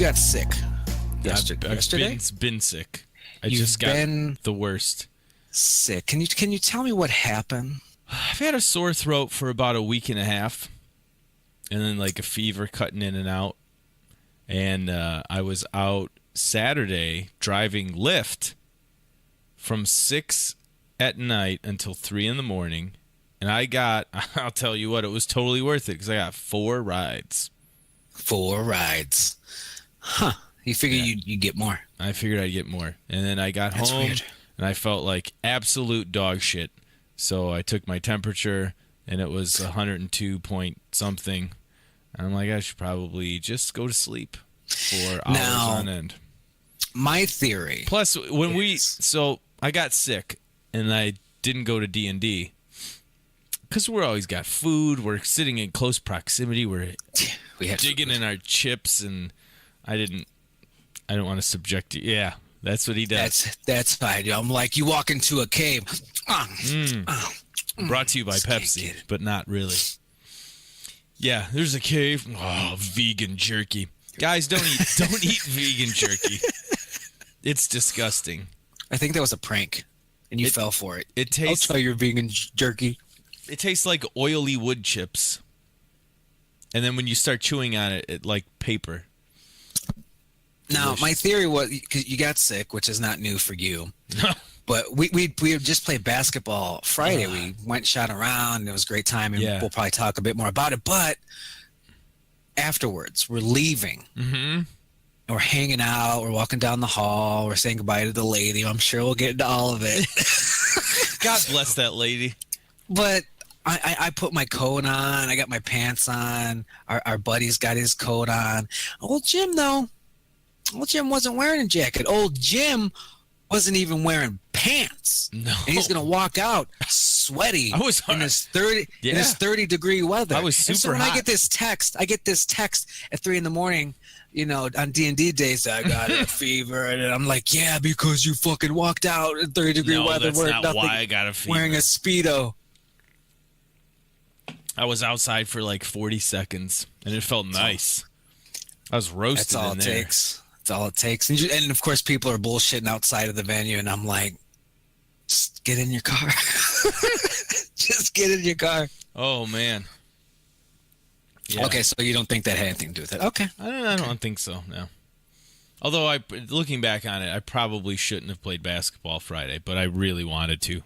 got sick yesterday. I've been sick. I just got the worst. Sick. Can you tell me what happened? I've had a sore throat for about a week and a half, and then like a fever cutting in and out. And I was out Saturday driving Lyft from 6 at night until 3 in the morning. And I'll tell you what, it was totally worth it because I got 4 rides. 4 rides. Huh. You figured you'd get more. I figured I'd get more. And then I got home, weird. And I felt like absolute dog shit. So I took my temperature, and it was 102 point something. And I'm like, I should probably just go to sleep for hours on end. My theory. Plus, so I got sick, and I didn't go to D&D. Because we're always got food. We're sitting in close proximity. We have digging in our chips, and I don't want to subject you. Yeah, that's what he does. That's fine. I'm like, you walk into a cave. Brought to you by Pepsi, but not really. Yeah, there's a cave. Oh, vegan jerky. Guys, don't eat vegan jerky. It's disgusting. I think that was a prank, and you fell for it. It tastes. I'll try your vegan jerky. It tastes like oily wood chips. And then when you start chewing on it, it's like paper. Now, my theory was, because you got sick, which is not new for you. But we just played basketball Friday. We went and shot around. It was a great time, and we'll probably talk a bit more about it. But afterwards, we're leaving. Mm-hmm. We're hanging out. We're walking down the hall. We're saying goodbye to the lady. I'm sure we'll get into all of it. God bless that lady. But I put my coat on. I got my pants on. Our buddy's got his coat on. Old Jim, though. Old Jim wasn't wearing a jacket. Old Jim wasn't even wearing pants. No. And he's going to walk out sweaty in his 30-degree weather. I was super hot. hot. I get this text at 3 in the morning, on D&D days, I got a fever. And I'm like, yeah, because you fucking walked out in 30-degree weather. That's not why I got a fever. Wearing a Speedo. I was outside for like 40 seconds, and it felt nice. I was roasted in there. That's all it takes. And of course, people are bullshitting outside of the venue, and I'm like, just get in your car. Just get in your car. Oh, man. Yeah. Okay, so you don't think that had anything to do with it? Okay. I don't think so, no. Although, looking back on it, I probably shouldn't have played basketball Friday, but I really wanted to.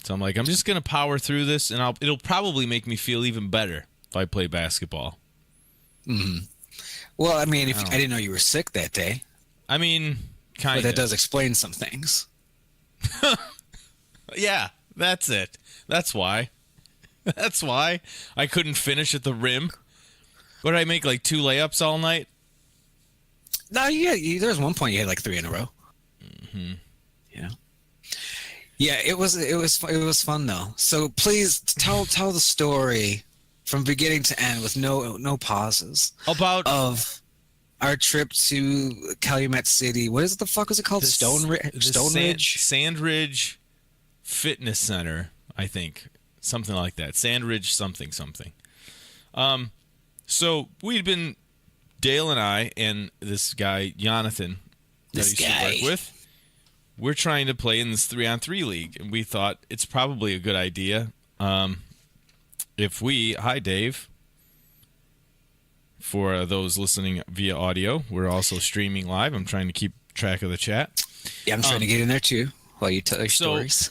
So I'm like, I'm just going to power through this, and it'll probably make me feel even better if I play basketball. Mm-hmm. Well, I mean, I didn't know you were sick that day. I mean, kind of. But that does explain some things. Yeah, that's it. That's why. That's why I couldn't finish at the rim. What did I make, like 2 layups all night? No, there was one point you had like 3 in a row. Mm-hmm. Yeah. Yeah, it was fun though. So please tell the story from beginning to end with no pauses of our trip to Calumet City. What is the fuck was it called? Stonebridge? Sandridge Fitness Center, I think. Something like that. Sandridge something. So we'd been, Dale and I and this guy, Jonathan, that I used to work with, we're trying to play in this 3-on-3 league, and we thought it's probably a good idea if hi Dave, for those listening via audio, we're also streaming live. I'm trying to keep track of the chat. Yeah, I'm trying to get in there too while you tell your stories.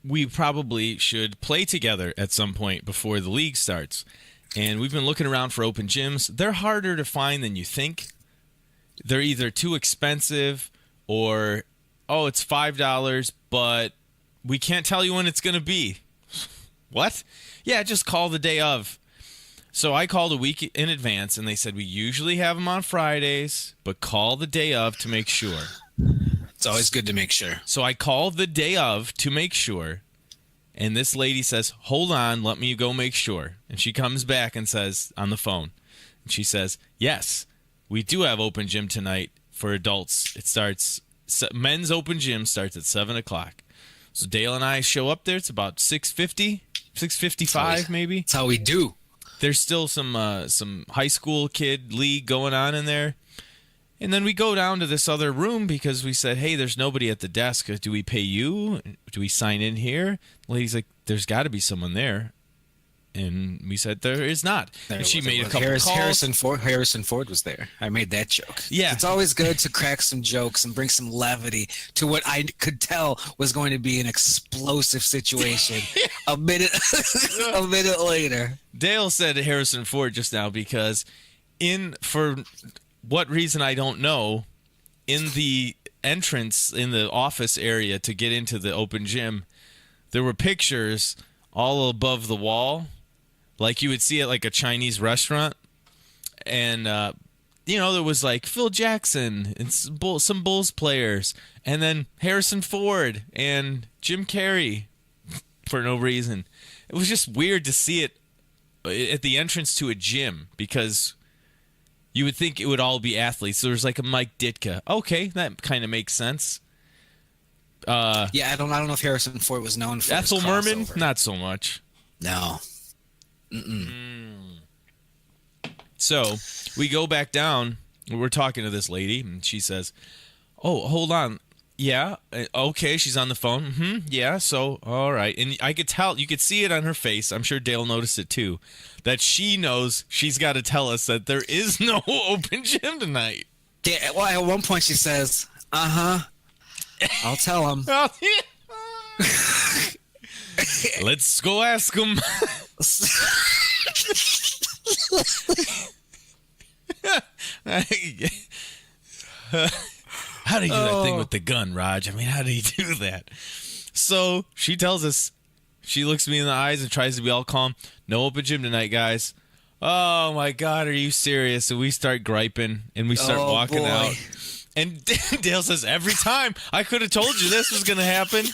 We probably should play together at some point before the league starts. And we've been looking around for open gyms. They're harder to find than you think. They're either too expensive or, it's $5, but we can't tell you when it's going to be. What? Yeah, just call the day of. So I called a week in advance, and they said we usually have them on Fridays, but call the day of to make sure. It's always good to make sure. So I called the day of to make sure, and this lady says, hold on, let me go make sure. And she comes back and says on the phone, and she says, yes, we do have open gym tonight for adults. It starts, men's open gym starts at 7 o'clock. So Dale and I show up there. It's about 6:50, 6:55 maybe. That's how we do. There's still some high school kid league going on in there. And then we go down to this other room because we said, hey, there's nobody at the desk. Do we pay you? Do we sign in here? The lady's like, there's got to be someone there. And we said, there is not. And she made a couple calls. Harrison Ford was there. I made that joke. Yeah. It's always good to crack some jokes and bring some levity to what I could tell was going to be an explosive situation a minute later. Dale said Harrison Ford just now because for what reason I don't know, in the entrance in the office area to get into the open gym, there were pictures all above the wall, like you would see at like a Chinese restaurant. And, there was like Phil Jackson and some Bulls players, and then Harrison Ford and Jim Carrey for no reason. It was just weird to see it at the entrance to a gym because you would think it would all be athletes. So there's like a Mike Ditka. Okay, that kind of makes sense. I don't know if Harrison Ford was known for Ethel his Merman, crossover. not so much. No. So we go back down. We're talking to this lady, and she says, "Oh, hold on. Yeah, okay." She's on the phone. Yeah. So all right, and I could tell. You could see it on her face. I'm sure Dale noticed it too. That she knows she's got to tell us that there is no open gym tonight. Yeah, well, at one point she says, I'll tell him. Let's go ask him. How do you do that thing with the gun, Raj? I mean, how do you do that? So she tells us, she looks me in the eyes and tries to be all calm. No open gym tonight, guys. Oh, my God, are you serious? And we start griping, and we start walking out. And Dale says, every time, I could have told you this was going to happen.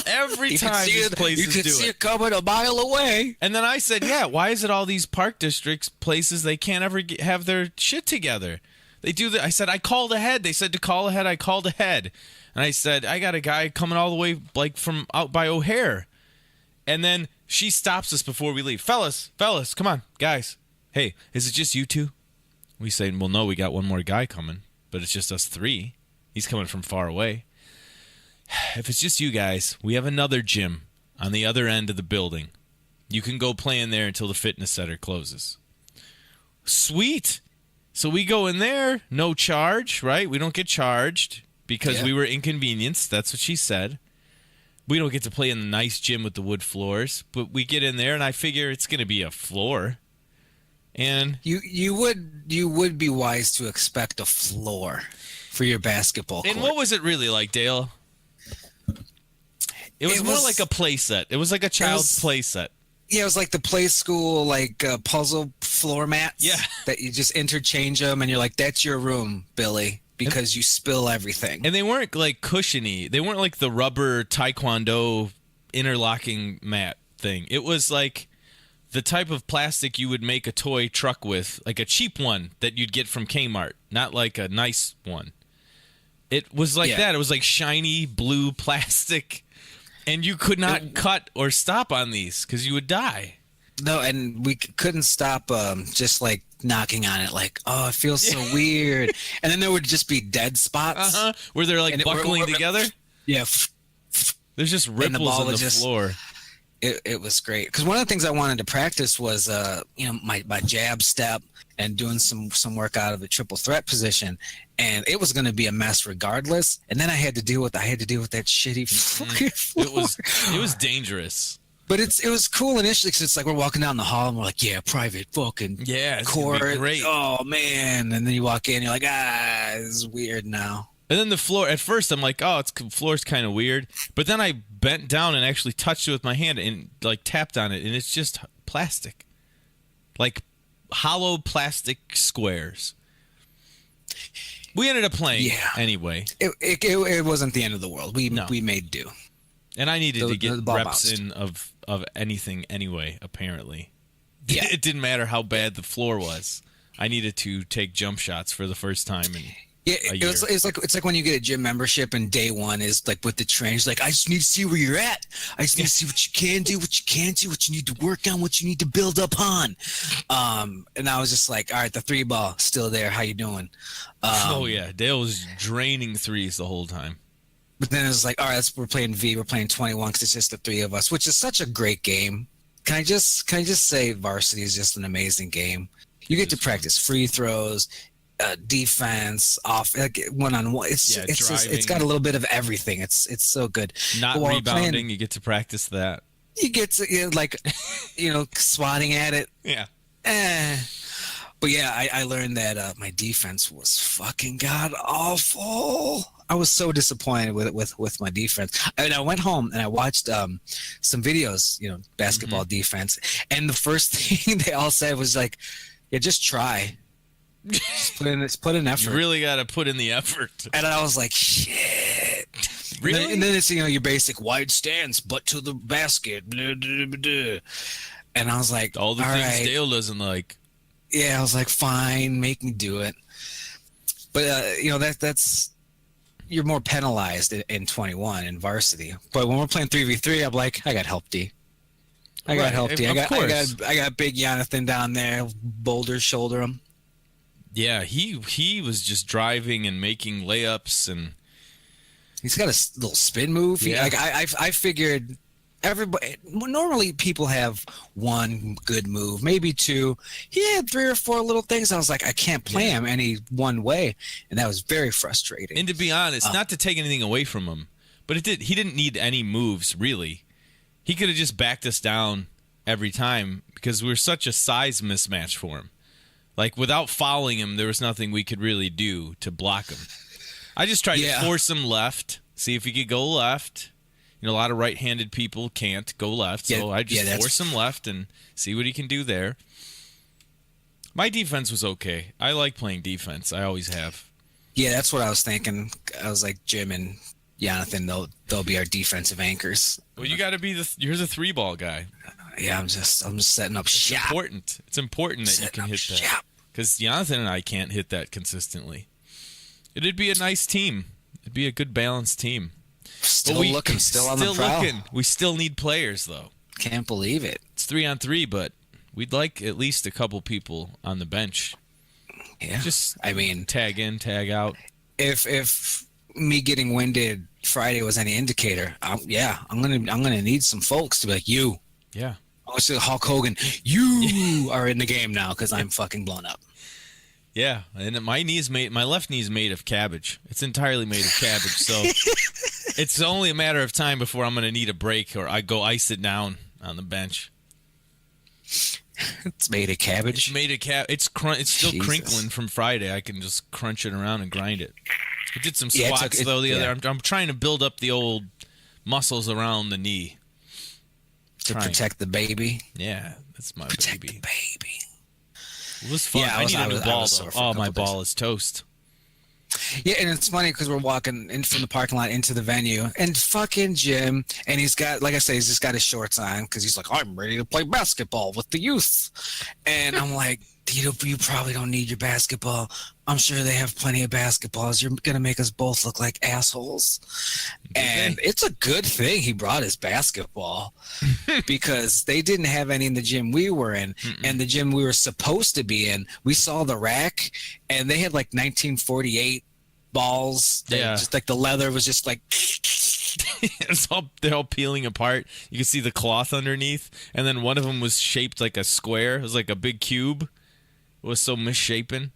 Every time these places do it. You could see it coming a mile away. And then I said, yeah, why is it all these park districts places they can't ever have their shit together? They do that. I said, I called ahead. They said to call ahead. I called ahead. And I said, I got a guy coming all the way like from out by O'Hare. And then she stops us before we leave. Fellas, come on, guys. Hey, is it just you two? We say, well, no, we got one more guy coming, but it's just us three. He's coming from far away. If it's just you guys, we have another gym on the other end of the building. You can go play in there until the fitness center closes. Sweet. So we go in there, no charge, right? We don't get charged because we were inconvenienced. That's what she said. We don't get to play in the nice gym with the wood floors, but we get in there, and I figure it's going to be a floor. And you would be wise to expect a floor for your basketball court. And what was it really like, Dale? It was more like a play set. It was like a child's play set. Yeah, it was like the play school, like puzzle floor mats. Yeah. That you just interchange them, and you're like, that's your room, Billy, because you spill everything. And they weren't like cushiony. They weren't like the rubber taekwondo interlocking mat thing. It was like the type of plastic you would make a toy truck with, like a cheap one that you'd get from Kmart, not like a nice one. It was like that. It was like shiny blue plastic. And you could not cut or stop on these because you would die. No, and we couldn't stop just like knocking on it like, oh, it feels so weird. And then there would just be dead spots. Where they're like buckling together. Yeah. There's just ripples on the floor. It was great. Because one of the things I wanted to practice was, my jab step and doing some work out of the triple threat position. And it was going to be a mess regardless. And then I had to deal with that shitty fucking floor. It was dangerous. But it was cool initially because it's like we're walking down the hall and we're like, private fucking court. Great. Oh, man. And then you walk in, you're like, this is weird now. And then the floor, at first I'm like, floor's kind of weird. But then I bent down and actually touched it with my hand and like tapped on it. And it's just plastic. Like hollow plastic squares. We ended up playing anyway. It wasn't the end of the world. We made do. And I needed to get reps in of anything anyway, apparently. It didn't matter how bad the floor was. I needed to take jump shots for the first time. Yeah, a year. it's like when you get a gym membership and day one is like with the trainers, like I just need to see where you're at. I just need to see what you can do, what you can't do, what you need to work on, what you need to build upon. And I was just like, all right, the 3-ball still there. How you doing? Oh yeah, Dale was draining threes the whole time. But then it was like, all right, we're playing V, we're playing 21 because it's just the 3 of us, which is such a great game. Can I just say Varsity is just an amazing game. You get to practice free throws, defense, off, like one-on-one. It's got a little bit of everything. It's so good. Not rebounding, you get to practice that. You get to swatting at it. Yeah. But yeah, I learned that my defense was fucking god awful. I was so disappointed with my defense. And I went home and I watched some videos, basketball defense, and the first thing they all said was like, "Yeah, just try." Just put in effort. You really got to put in the effort. And I was like, shit. Really? And then it's, your basic wide stance, butt to the basket. Blah, blah, blah, blah. And I was like, all the things Dale doesn't like. Yeah, I was like, fine, make me do it. But, that's you're more penalized in 21 in varsity. But when we're playing 3v3, I'm like, I got help, D. I got big Jonathan down there, boulder shoulder him. Yeah, he was just driving and making layups, and he's got a little spin move. Yeah. I figured everybody normally people have one good move, maybe two. He had 3 or 4 little things. I was like, I can't play him any one way, and that was very frustrating. And to be honest, not to take anything away from him, but he didn't need any moves really. He could have just backed us down every time because we were such a size mismatch for him. Like, without fouling him, there was nothing we could really do to block him. I just tried to force him left, see if he could go left. A lot of right-handed people can't go left, so I just force him left and see what he can do there. My defense was okay. I like playing defense. I always have. Yeah, that's what I was thinking. I was like, Jim and Jonathan, they'll be our defensive anchors. Well, you got to be you're the 3-ball guy. Yeah, I'm just setting up shop. It's important that you can hit that. Because Jonathan and I can't hit that consistently. It'd be a nice team. It'd be a good balanced team. Still on the prowl. We still need players, though. Can't believe it. It's 3-on-3, but we'd like at least a couple people on the bench. Yeah. Tag in, tag out. If me getting winded Friday was any indicator, I'm gonna need some folks to be like, you. Yeah. I want to Hulk Hogan. You are in the game now because I'm fucking blown up. Yeah, and my left knee is made of cabbage. It's entirely made of cabbage, so it's only a matter of time before I'm going to need a break or I go ice it down on the bench. It's made of cabbage. It's made of It's still crinkling from Friday. I can just crunch it around and grind it. I did some squats the other. I'm trying to build up the old muscles around the knee. Protect the baby. Yeah, that's my protect baby. The baby. It was fun. I need a new ball, though. Oh, my ball is toast. Yeah, and it's funny because we're walking in from the parking lot into the venue, and fucking Jim, and he's got, like I say, he's just got his shorts on because he's like, I'm ready to play basketball with the youth. And I'm like, you probably don't need your basketball. I'm sure they have plenty of basketballs. You're going to make us both look like assholes. And it's a good thing he brought his basketball because they didn't have any in the gym we were in. And the gym we were supposed to be in, we saw the rack, and they had like 1948 balls. Just like the leather was just like... They're all peeling apart. You can see the cloth underneath. And then one of them was shaped like a square. It was like a big cube. It was so misshapen.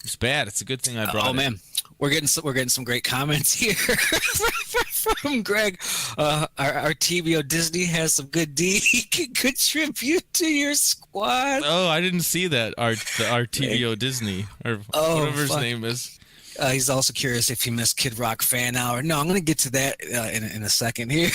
It's bad. It's a good thing I brought it. Oh, man. We're getting some great comments here from Greg. Our TBO Disney has some good D. He can contribute to your squad. Oh, I didn't see that. Our TBO Disney, or whatever his name is. He's also curious if he missed Kid Rock fan hour. No, I'm going to get to that in a second here.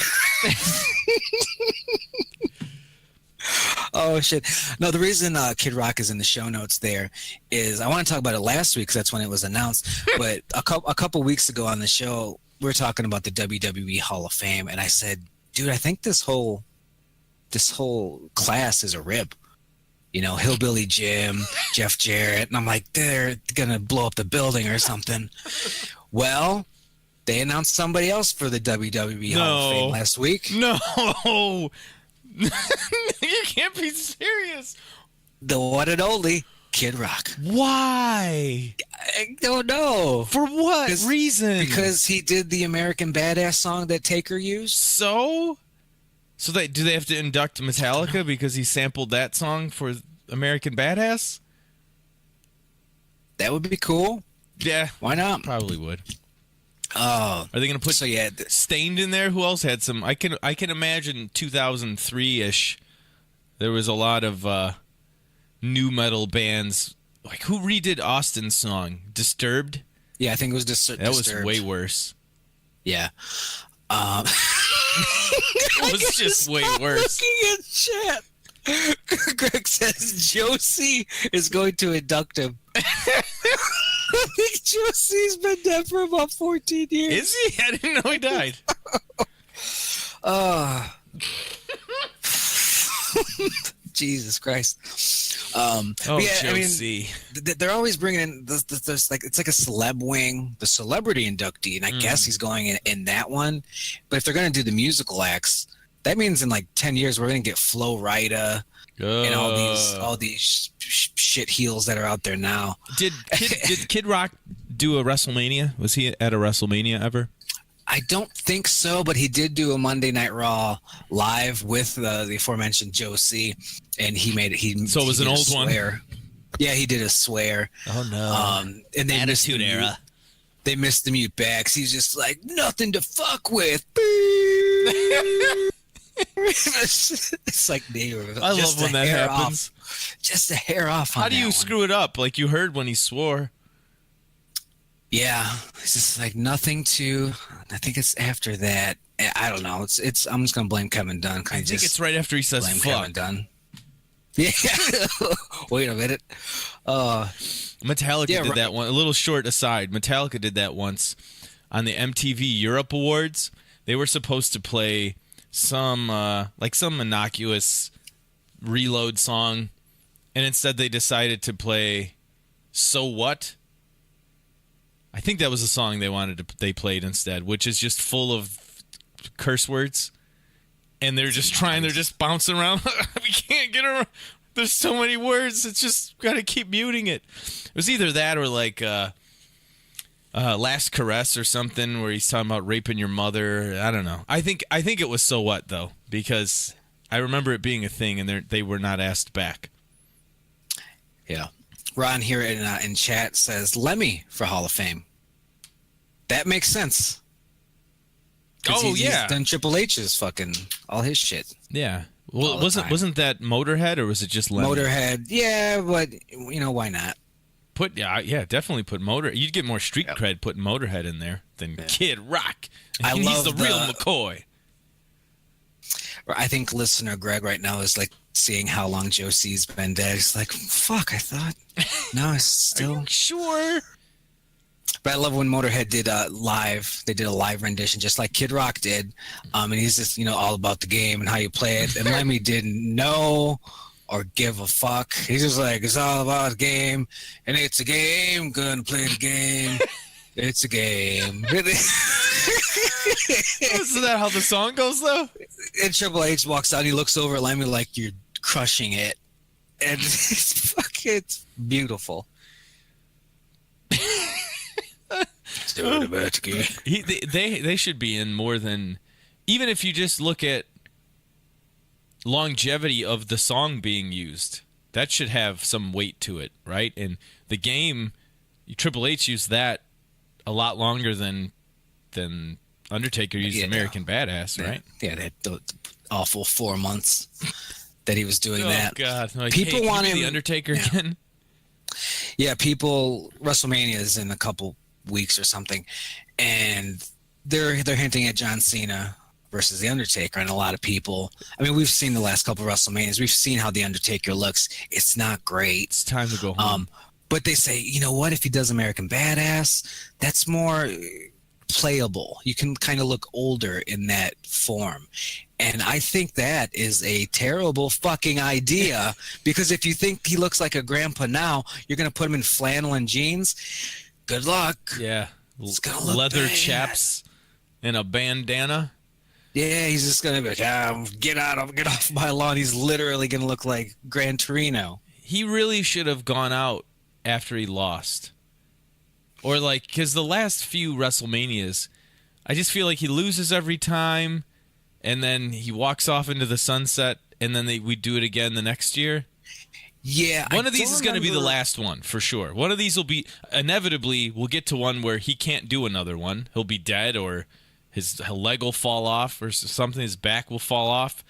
Oh, shit. No, the reason Kid Rock is in the show notes there is I want to talk about it last week because that's when it was announced. But a couple weeks ago on the show, we were talking about the WWE Hall of Fame, and I said, dude, I think this whole class is a rib. Hillbilly Jim, Jeff Jarrett. And I'm like, they're going to blow up the building or something. Well, they announced somebody else for the WWE Hall of Fame last week. No. You can't be serious. The one and only Kid Rock. Why? I don't know. For what reason? Because he did the American Badass song that Taker used. So do they have to induct Metallica because he sampled that song for American Badass? That would be cool. Yeah. Why not? Probably would. Oh. Are they going to put Stained in there? Who else had some? I can imagine 2003-ish. There was a lot of new metal bands. Like, who redid Austin's song? Disturbed? Yeah, I think it was Disturbed. That was way worse. Yeah. It was just way worse. Looking at chat. Greg says Josie is going to induct him. I think Josie's been dead for about 14 years. Is he? I didn't know he died. Jesus Christ. Josie. I mean, they're always bringing in this like, it's like a celeb wing, the celebrity inductee, and I guess he's going in that one. But if they're going to do the musical acts, that means in like 10 years we're going to get Flo Rida and all these shit heels that are out there now. Did Kid Rock do a WrestleMania? Was he at a WrestleMania ever? I don't think so, but he did do a Monday Night Raw live with the aforementioned Joe C, and he made it. So it was an old one. Yeah, he did a swear. Oh no! And they Attitude Era. They missed the mute backs. He's just like, nothing to fuck with. It's like I love when that happens. Just a hair off. How do you screw it up? Like you heard when he swore. Yeah, it's just like nothing to. I think it's after that. I don't know. It's. I'm just gonna blame Kevin Dunn. I think it's right after he says blame fuck. Kevin Dunn. Yeah. Wait a minute. Metallica did that one. A little short aside. Metallica did that once on the MTV Europe Awards. They were supposed to play some innocuous Reload song, and instead they decided to play "So What." I think that was the song they played instead, which is just full of curse words, and they're just bouncing around. We can't get around. There's so many words. It's just got to keep muting it. It was either that or like Last Caress or something where he's talking about raping your mother. I don't know. I think it was So What though, because I remember it being a thing, and they were not asked back. Yeah. Ron here in chat says Lemmy for Hall of Fame. That makes sense. Oh, he's done Triple H's fucking all his shit. Yeah. Well, wasn't that Motorhead, or was it just Lemmy? Motorhead, yeah, but why not? Definitely put Motor. You'd get more street cred putting Motorhead in there than Kid Rock. He's the real McCoy. I think listener Greg right now is like seeing how long Joe C's been dead. He's like, fuck, I thought. No, it's still. Are you sure? But I love when Motorhead did live. They did a live rendition, just like Kid Rock did. And he's just, all about the game and how you play it. And Lemmy didn't know or give a fuck. He's just like, it's all about the game, and it's a game. Gonna play the game. It's a game. Isn't that how the song goes, though? And Triple H walks out. He looks over at Lemmy like, you're crushing it, and it's beautiful. They should be in more than, even if you just look at longevity of the song being used, that should have some weight to it, right? And the game, Triple H used that a lot longer than Undertaker used American Badass, right? Yeah, that awful 4 months that he was doing that. Oh God! Like, people want the Undertaker again. Yeah, WrestleMania is in a couple weeks or something, and they're hinting at John Cena versus the Undertaker, and a lot of people. I mean, we've seen the last couple of WrestleManias. We've seen how the Undertaker looks. It's not great. It's time to go home. But they say, you know what? If he does American Badass, that's more playable. You can kind of look older in that form. And I think that is a terrible fucking idea, because if you think he looks like a grandpa now, you're going to put him in flannel and jeans. Good luck. Yeah. It's gonna look leather bad. chaps and a bandana. Yeah, he's just going to be like, get off my lawn. He's literally going to look like Gran Torino. He really should have gone out after he lost. Or like, because the last few WrestleManias, I just feel like he loses every time, and then he walks off into the sunset, and then we do it again the next year. Yeah. One of these is going to be the last one, for sure. One of these will be, inevitably, we'll get to one where he can't do another one. He'll be dead, or his leg will fall off, or something. His back will fall off.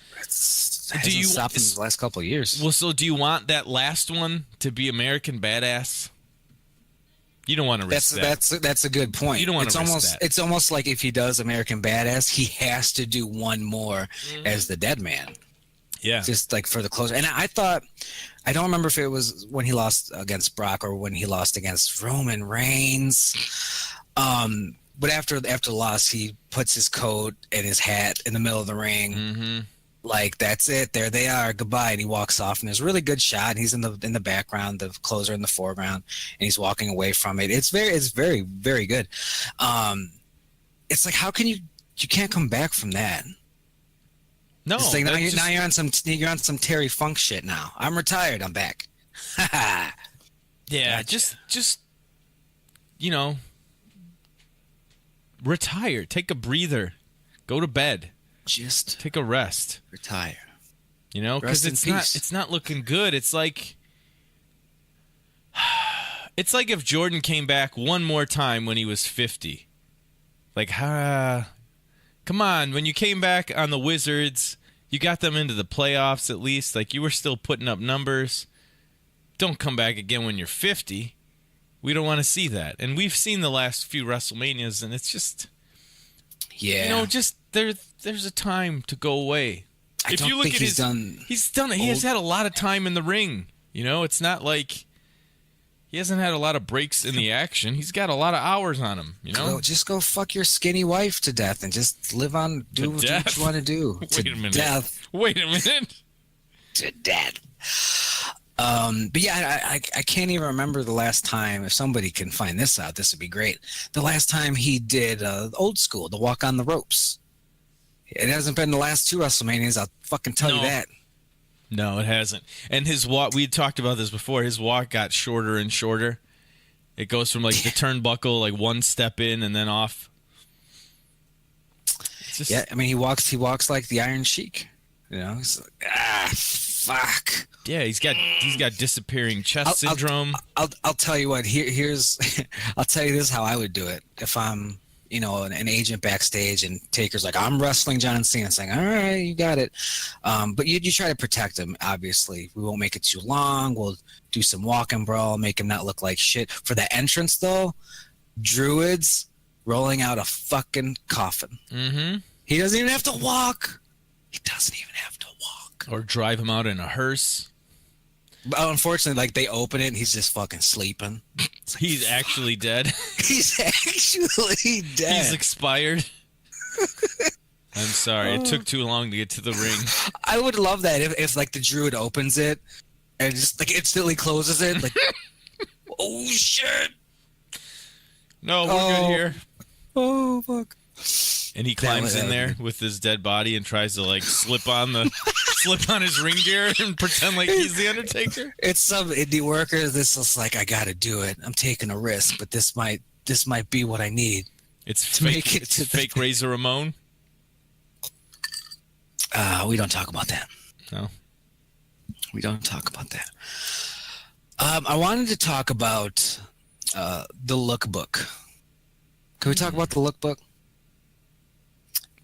Do you stop in the last couple of years? Well, so do you want that last one to be American Badass? You don't want to risk that. That's a good point. You don't want to risk that. It's almost like if he does American Badass, he has to do one more as the Dead Man. Yeah. Just like for the closer. And I thought, I don't remember if it was when he lost against Brock or when he lost against Roman Reigns. But after the loss, he puts his coat and his hat in the middle of the ring. Mm-hmm. Like, that's it. There they are. Goodbye. And he walks off, and there's a really good shot. And he's in the background, the closer in the foreground, and he's walking away from it. It's very, very good. It's like, how can you can't come back from that? No. It's like now you're on some Terry Funk shit now. I'm retired. I'm back. Yeah. Gotcha. Just retire. Take a breather. Go to bed. Just take a rest. Retire. Because it's not looking good. It's like if Jordan came back one more time when he was 50. Like, come on, when you came back on the Wizards, you got them into the playoffs at least. Like, you were still putting up numbers. Don't come back again when you're 50. We don't want to see that. And we've seen the last few WrestleManias, and it's just, there's a time to go away. He's done it. He has had a lot of time in the ring. It's not like he hasn't had a lot of breaks in the action. He's got a lot of hours on him. Just go fuck your skinny wife to death and just live on. Do what you want to do. Wait a minute. Death. Wait a minute. To death. But yeah, I can't even remember the last time. If somebody can find this out, this would be great. The last time he did old school, the walk on the ropes. It hasn't been the last two WrestleManias. I'll fucking tell you that. No, it hasn't. And his walk, we talked about this before. His walk got shorter and shorter. It goes from like the turnbuckle, like one step in and then off. I mean, he walks like the Iron Sheik. He's like, fuck. Yeah, he's got disappearing chest syndrome. I'll tell you what. Here's I'll tell you this how I would do it if I'm an agent backstage and Taker's like, I'm wrestling John Cena, saying, all right, you got it. But you try to protect him, obviously. We won't make it too long. We'll do some walk and brawl, make him not look like shit. For the entrance, though, Druids rolling out a fucking coffin. Mm-hmm. He doesn't even have to walk. He doesn't even have to walk. Or drive him out in a hearse. But unfortunately, like, they open it and he's just fucking sleeping. He's actually dead. He's actually dead. He's expired. I'm sorry. It took too long to get to the ring. I would love that if like the Druid opens it and just like instantly closes it. Like, oh shit. No, we're good here. Oh fuck. And he climbs in there with his dead body and tries to like slip on his ring gear and pretend like he's the Undertaker. It's some indie worker. This is like, I gotta do it. I'm taking a risk, but this might be what I need. It's fake. It's fake Razor Ramon. We don't talk about that. No, we don't talk about that. I wanted to talk about the lookbook. Can we talk about the lookbook?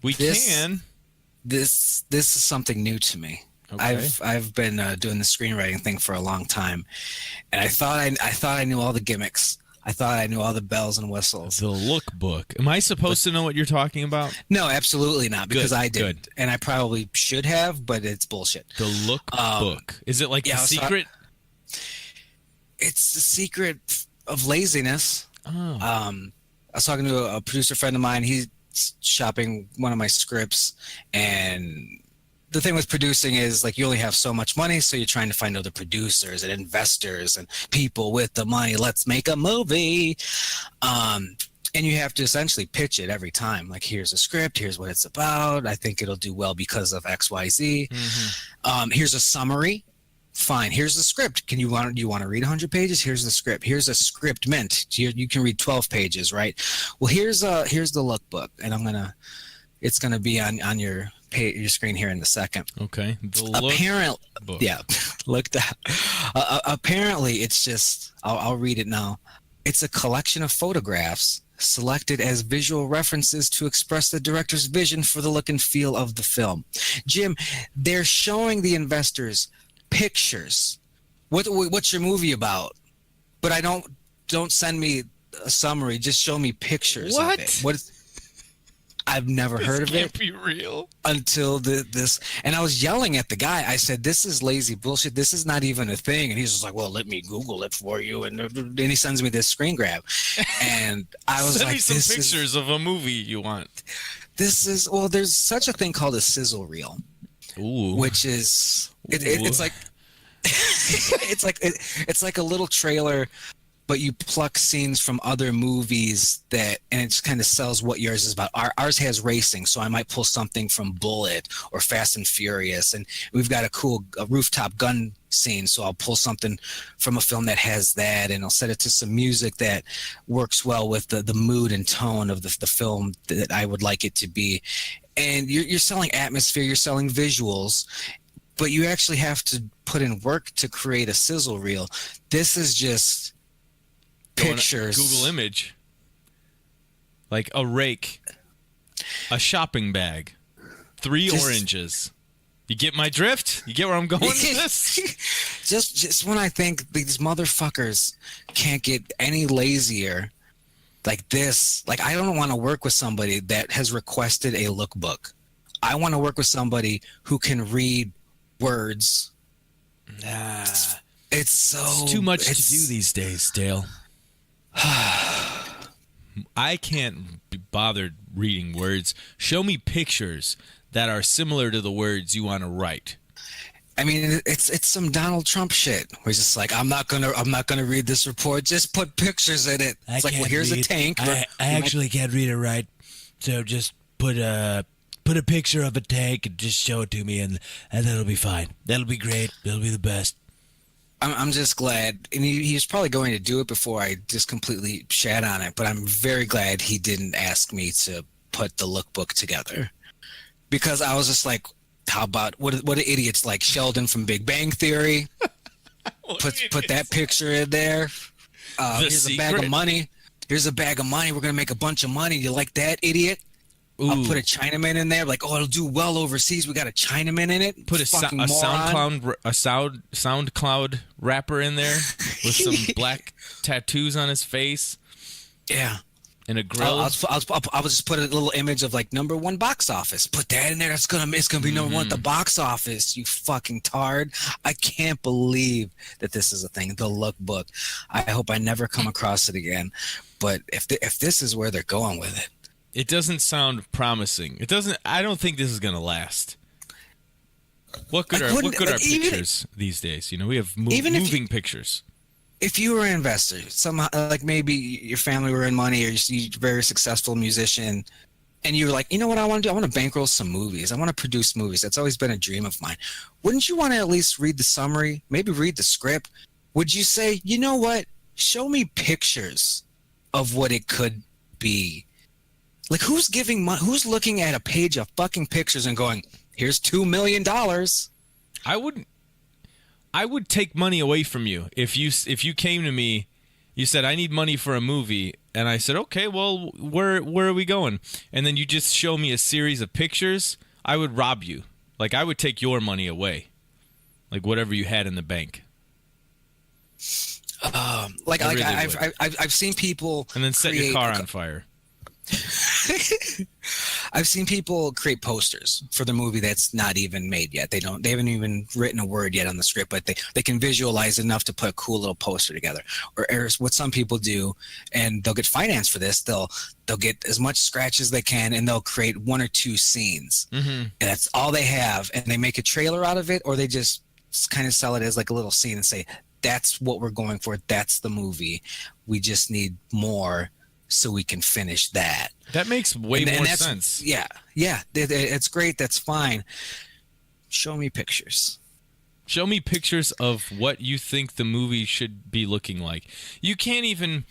We can. This is something new to me. Okay. I've been doing the screenwriting thing for a long time, and I thought I knew all the gimmicks. I thought I knew all the bells and whistles. The lookbook. Am I supposed to know what you're talking about? No, absolutely not, because I did, good. And I probably should have, but it's bullshit. The lookbook. Is it like the secret? It's the secret of laziness. Oh. I was talking to a producer friend of mine. He's shopping one of my scripts, and the thing with producing is like you only have so much money, so you're trying to find other producers and investors and people with the money. Let's make a movie. And you have to essentially pitch it every time. Like, here's a script, here's what it's about. I think it'll do well because of X, Y, Z. Here's a summary. Fine. Here's the script. You want to read 100 pages? Here's the script. Here's a script mint. You can read 12 pages, right? Well, here's the lookbook, and it's gonna be on your screen here in a second. Okay. Apparently, yeah, look that. Apparently, it's just. I'll read it now. It's a collection of photographs selected as visual references to express the director's vision for the look and feel of the film. Jim, they're showing the investors pictures. What's your movie about? But don't send me a summary. Just show me pictures of it. I've never heard of it. Can't be real. Until this, and I was yelling at the guy. I said, "This is lazy bullshit. This is not even a thing." And he's just like, "Well, let me Google it for you." And then he sends me this screen grab, and I was Send like, me some pictures of a movie you want. There's such a thing called a sizzle reel, which is it's like it's like a little trailer, but you pluck scenes from other movies and it just kind of sells what yours is about. Ours has racing, so I might pull something from Bullet or Fast and Furious, and we've got a rooftop gun scene, so I'll pull something from a film that has that, and I'll set it to some music that works well with the mood and tone of the film that I would like it to be. And you're selling atmosphere, you're selling visuals, but you actually have to put in work to create a sizzle reel. This is just pictures. Google image. Like a rake, a shopping bag, 3 oranges. You get my drift? You get where I'm going with this? just when I think these motherfuckers can't get any lazier like this, like I don't want to work with somebody that has requested a lookbook. I want to work with somebody who can read words. It's too much to do these days, Dale. I can't be bothered reading words. Show me pictures that are similar to the words you want to write. I mean, it's some Donald Trump shit. Where he's just like, I'm not gonna read this report. Just put pictures in it. It's like, well, here's a tank. I actually can't read it right, so just put a picture of a tank and just show it to me, and that'll be fine. That'll be great. That'll be the best. I'm just glad, and he was probably going to do it before I just completely shat on it, but I'm very glad he didn't ask me to put the lookbook together, because I was just like, how about what idiots like Sheldon from Big Bang Theory? put that picture in there. Here's a bag of money. Here's a bag of money. We're gonna make a bunch of money. You like that, idiot? Ooh. I'll put a Chinaman in there. Like, oh, it'll do well overseas. We got a Chinaman in it. Put a SoundCloud rapper in there with some black tattoos on his face. Yeah. And a grill. I'll just put a little image of like #1 box office. Put that in there. It's gonna be #1 at the box office. You fucking tard! I can't believe that this is a thing. The lookbook. I hope I never come across it again. But if this is where they're going with it. It doesn't sound promising. It doesn't. I don't think this is going to last. What good are pictures these days? You know, we have moving pictures. If you were an investor, somehow, like maybe your family were in money, or you're a very successful musician, and you were like, you know what I want to do? I want to bankroll some movies. I want to produce movies. That's always been a dream of mine. Wouldn't you want to at least read the summary? Maybe read the script? Would you say, you know what? Show me pictures of what it could be. Like, who's giving money? Who's looking at a page of fucking pictures and going, "Here's $2 million"? I would take money away from you if you came to me, you said I need money for a movie, and I said, okay, well, where are we going? And then you just show me a series of pictures. I would rob you. Like, I would take your money away, like whatever you had in the bank. I've seen people and then set your car on fire. I've seen people create posters for the movie that's not even made yet. They haven't even written a word yet on the script, but they can visualize enough to put a cool little poster together. Or what some people do, and they'll get financed for this. They'll get as much scratch as they can, and they'll create 1 or 2 scenes, and that's all they have. And they make a trailer out of it, or they just kind of sell it as like a little scene and say, "That's what we're going for. That's the movie. We just need more so we can finish that." That makes way more sense. Yeah, it's great. That's fine. Show me pictures. Show me pictures of what you think the movie should be looking like. You can't even...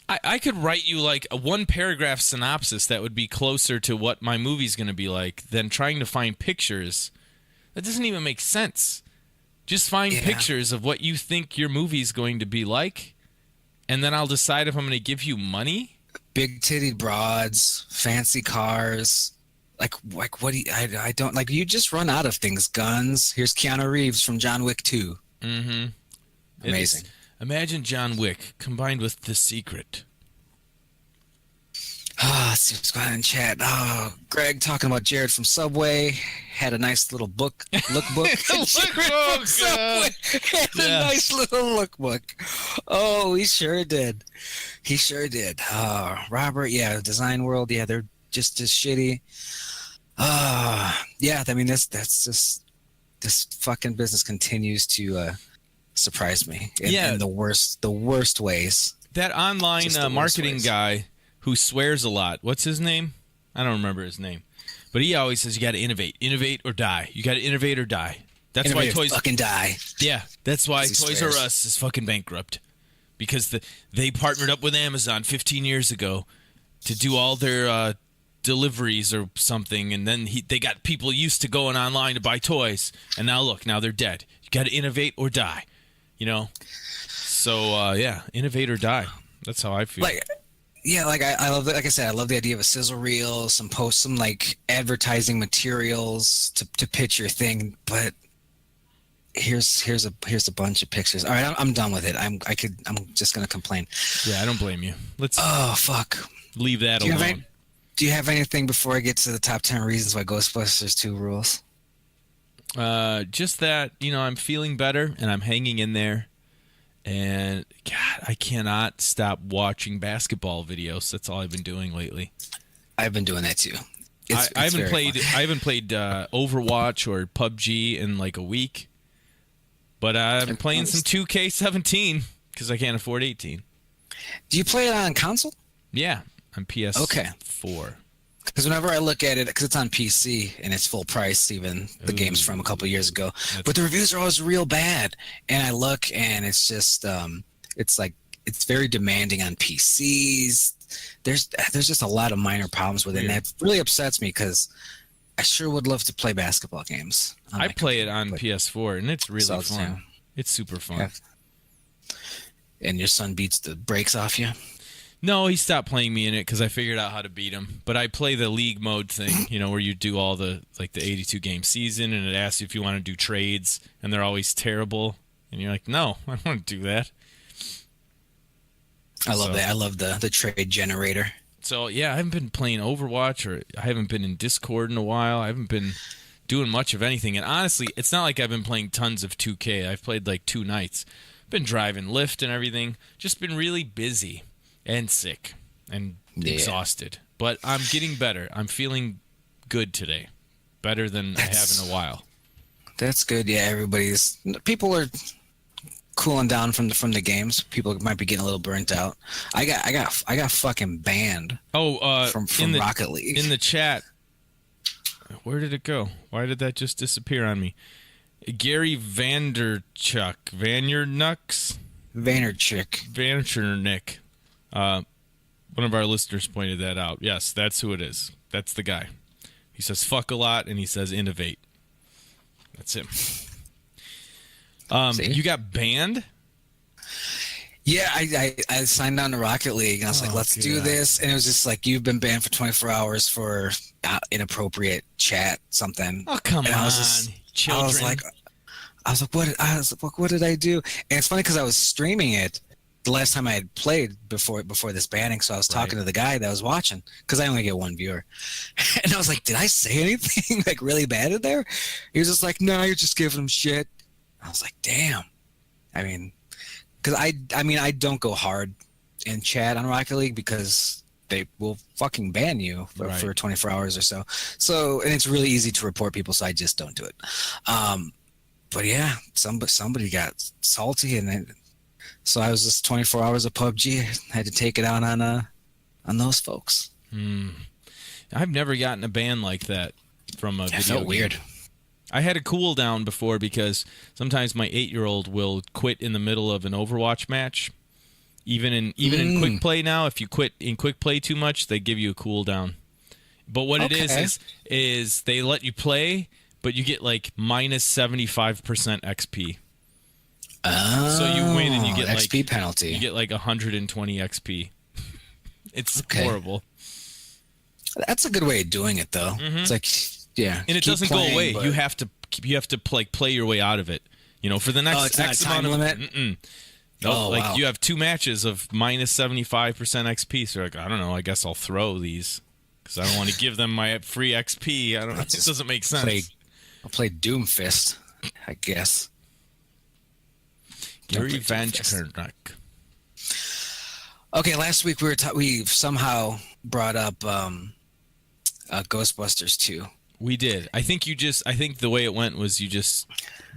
I could write you like a 1-paragraph synopsis that would be closer to what my movie's going to be like than trying to find pictures. That doesn't even make sense. Just find pictures of what you think your movie's going to be like, and then I'll decide if I'm going to give you money. Big titted broads, fancy cars. Like what do you, I don't like, you just run out of things. Guns. Here's Keanu Reeves from John Wick 2. Amazing. Imagine John Wick combined with The Secret. Let's see what's going on in chat. Greg talking about Jared from Subway. Had a nice little lookbook. God. Had a nice little lookbook. Oh, he sure did. Robert, Design World, they're just as shitty. I mean, that's just, this fucking business continues to surprise me in the worst ways. That online marketing guy who swears a lot. What's his name? I don't remember his name. But he always says you got to innovate or die. You got to innovate or die. That's why Toys fucking die. Yeah, that's why Toys R Us is fucking bankrupt, because they partnered up with Amazon 15 years ago to do all their deliveries or something, and then they got people used to going online to buy toys, and now they're dead. You got to innovate or die, So innovate or die. That's how I feel. I love, like I said, I love the idea of a sizzle reel, some like advertising materials to pitch your thing. But here's a bunch of pictures. All right, I'm done with it. I'm just gonna complain. Yeah, I don't blame you. Fuck. Leave that alone. Do you have anything before I get to the top 10 reasons why Ghostbusters 2 rules? Just that, I'm feeling better and I'm hanging in there. And God, I cannot stop watching basketball videos. That's all I've been doing lately. I've been doing that too. I haven't played Overwatch or PUBG in like a week, but I'm playing some 2K17 because I can't afford 18. Do you play it on console? Yeah, on PS4. Okay. Because whenever I look at it, because it's on PC and it's full price, even the game's from a couple of years ago, but the reviews are always real bad. And I look and it's just, it's very demanding on PCs. There's just a lot of minor problems with it, and that really upsets me because I sure would love to play basketball games. I play it on PS4 and it's really fun. It's super fun. Yeah. And your son beats the brakes off you? No, he stopped playing me in it because I figured out how to beat him. But I play the league mode thing, where you do all the 82 game season, and it asks you if you want to do trades, and they're always terrible. And you're like, no, I don't want to do that. I love that. I love the trade generator. So yeah, I haven't been playing Overwatch, or I haven't been in Discord in a while. I haven't been doing much of anything. And honestly, it's not like I've been playing tons of 2K. I've played like 2 nights. Been driving Lyft and everything. Just been really busy. And sick and exhausted. But I'm getting better. I'm feeling good today. Better than I have in a while. That's good. Yeah, people are cooling down from the games. People might be getting a little burnt out. I got fucking banned. From Rocket League. In the chat. Where did it go? Why did that just disappear on me? Gary Vaynerchuk. One of our listeners pointed that out. Yes, that's who it is. That's the guy. He says fuck a lot and he says innovate. That's him. You got banned? Yeah, I signed on to Rocket League and I was like, let's do this. And it was just like, you've been banned for 24 hours for inappropriate chat, something. Oh, come on. Children. I was like, what did I do? And it's funny because I was streaming it. the last time I had played before this banning, so I was talking to the guy that was watching because I only get one viewer, and I was like, "Did I say anything like really bad in there?" He was just like, "No, you're just giving him shit." I was like, "Damn." I mean, because I don't go hard in chat on Rocket League because they will fucking ban you for 24 hours or so. So, and it's really easy to report people, so I just don't do it. But yeah, somebody got salty, and so I was just 24 hours of PUBG. I had to take it out on those folks. I've never gotten a ban like that from a video felt game. Weird. I had a cooldown before because sometimes my 8-year-old will quit in the middle of an Overwatch match. Even in quick play now, if you quit in quick play too much, they give you a cooldown. But what it is they let you play, but you get like minus 75% XP. Oh, so you win and you get XP penalty. You get like 120 XP. It's horrible. That's a good way of doing it, though. It's like, yeah, and it doesn't go away. You have to play your way out of it. You know, for the next it's not X a time amount limit. of No, you have 2 matches of minus 75% XP. So you're like, I don't know. I guess I'll throw these because I don't want to give them my free XP. I don't. It doesn't make sense. I'll play Doomfist, I guess. Gary Van Kernuck. Okay, last week we somehow brought up Ghostbusters 2. We did. I think the way it went was you just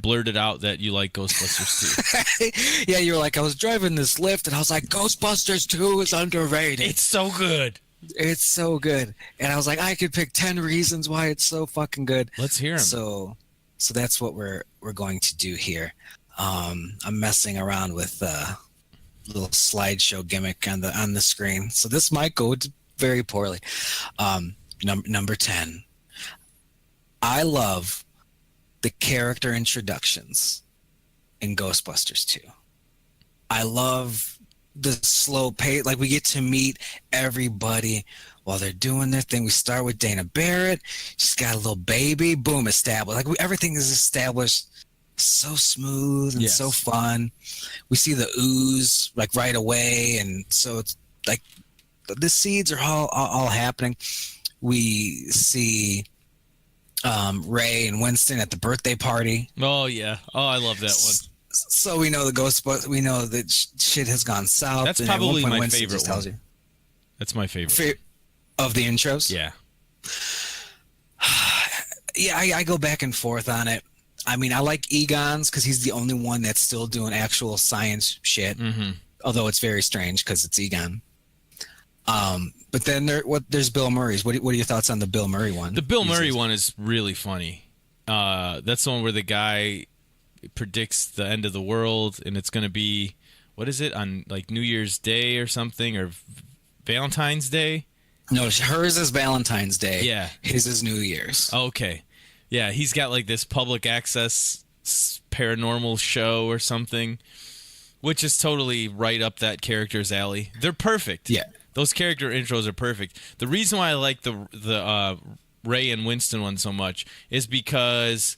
blurted out that you like Ghostbusters 2. Yeah, you were like, I was driving this Lyft and I was like, Ghostbusters 2 is underrated. It's so good. It's so good. And I was like, I could pick 10 reasons why it's so fucking good. Let's hear them. So that's what we're going to do here. I'm messing around with a little slideshow gimmick on the screen. So this might go very poorly. Number 10. I love the character introductions in Ghostbusters 2. I love the slow pace. Like, we get to meet everybody while they're doing their thing. We start with Dana Barrett. She's got a little baby. Boom, established. Like, everything is established so smooth and so fun. We see the ooze, like, right away. And so it's like the seeds are all happening. We see Ray and Winston at the birthday party. Oh yeah. Oh, I love that one. So we know the Ghostbusters. We know that shit has gone south. That's probably my Winston favorite one. That's my favorite of the intros. Yeah. Yeah, I go back and forth on it. I mean, I like Egon's because he's the only one that's still doing actual science shit. Although it's very strange because it's Egon. But then there's Bill Murray's. What are your thoughts on the Bill Murray one? The Bill Murray one is really funny. That's the one where the guy predicts the end of the world, and it's going to be, what is it, on like New Year's Day or something, or Valentine's Day? No, hers is Valentine's Day. Yeah. His is New Year's. Okay. Yeah, he's got like this public access paranormal show or something, which is totally right up that character's alley. They're perfect. Yeah. Those character intros are perfect. The reason why I like the Ray and Winston one so much is because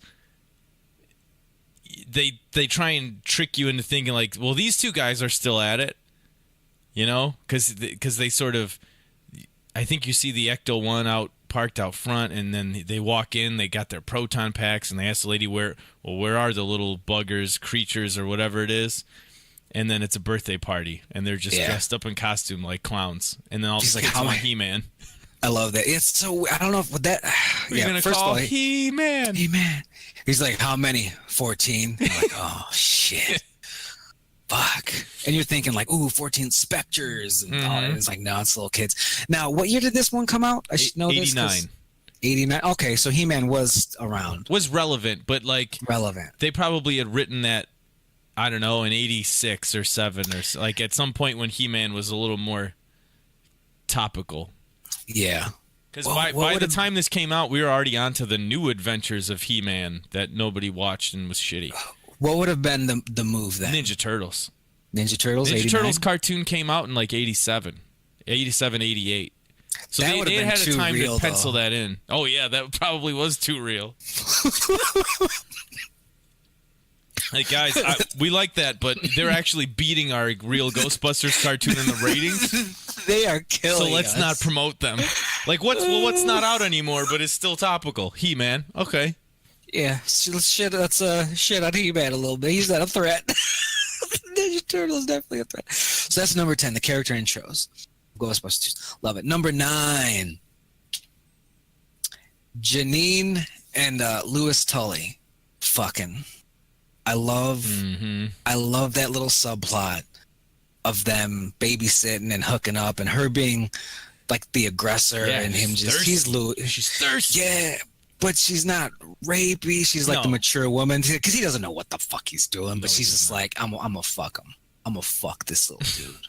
they try and trick you into thinking like, well, these two guys are still at it, you know, because they sort of, I think you see the Ecto one parked out front, and then they walk in, they got their proton packs, and they ask the lady where are the little buggers, creatures, or whatever it is. And then it's a birthday party, and they're just dressed up in costume like clowns. And then all the kids want He-Man. I love that. It's so, I don't know if that. You're going to call He-Man. He-Man. He's like, how many? 14. I'm like, oh, shit. Fuck. And you're thinking like, ooh, 14 Spectres. And it's like, no, it's little kids. Now, what year did this one come out? I should know 89. this. 89. Okay, so He-Man was around. Was relevant, but like. Relevant. They probably had written that, I don't know, in 86 or 7 or like at some point when He-Man was a little more topical. Yeah. Because by the time this came out, we were already on to the new adventures of He-Man that nobody watched and was shitty. What would have been the move then? Ninja Turtles. Ninja Turtles, Ninja 89? Turtles cartoon came out in like 87, 88. So they had a time to pencil that in. Oh, yeah, that probably was too real. Hey guys, we like that, but they're actually beating our real Ghostbusters cartoon in the ratings. They are killing. So let's not promote them. Like what's not out anymore, but it's still topical. He-Man, okay. Yeah, shit. That's shit on He-Man a little bit. He's not a threat. Ninja Turtle is definitely a threat. So that's number 10. The character intros. Ghostbusters, love it. Number 9. Janine and Louis Tully, fucking. I love that little subplot of them babysitting and hooking up, and her being like the aggressor, and him just thirsty. He's Louis. She's thirsty. Yeah, but she's not rapey. She's like the mature woman because he doesn't know what the fuck he's doing. But she's just like, I'm gonna fuck him. I'm gonna fuck this little dude.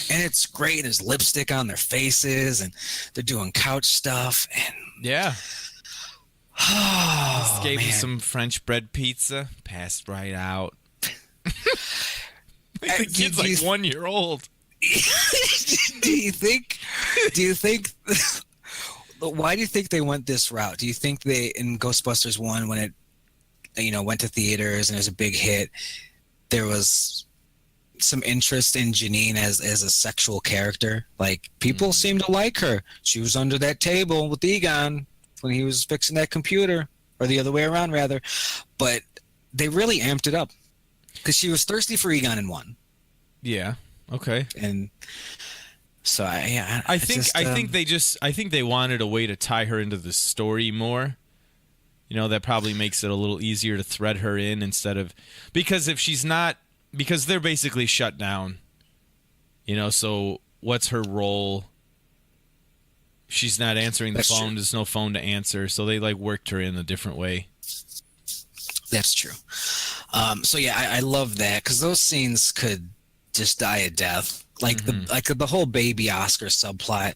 And it's great. There's lipstick on their faces, and they're doing couch stuff, and yeah. Oh, gave me some French bread pizza, passed right out. The kid's like 1 year old. Do you think why do you think they went this route? Do you think they, in Ghostbusters 1, when it went to theaters and it was a big hit, there was some interest in Janine as a sexual character? Like, people seem to like her. She was under that table with Egon when he was fixing that computer, or the other way around rather, but they really amped it up because she was thirsty for Egon in 1. Yeah. Okay. And so I think they wanted a way to tie her into the story more. That probably makes it a little easier to thread her in instead of, because if she's not, because they're basically shut down. So what's her role? She's not answering the phone. True. There's no phone to answer, so they worked her in a different way. That's true. So yeah, I love that because those scenes could just die a death. Like the whole baby Oscar subplot.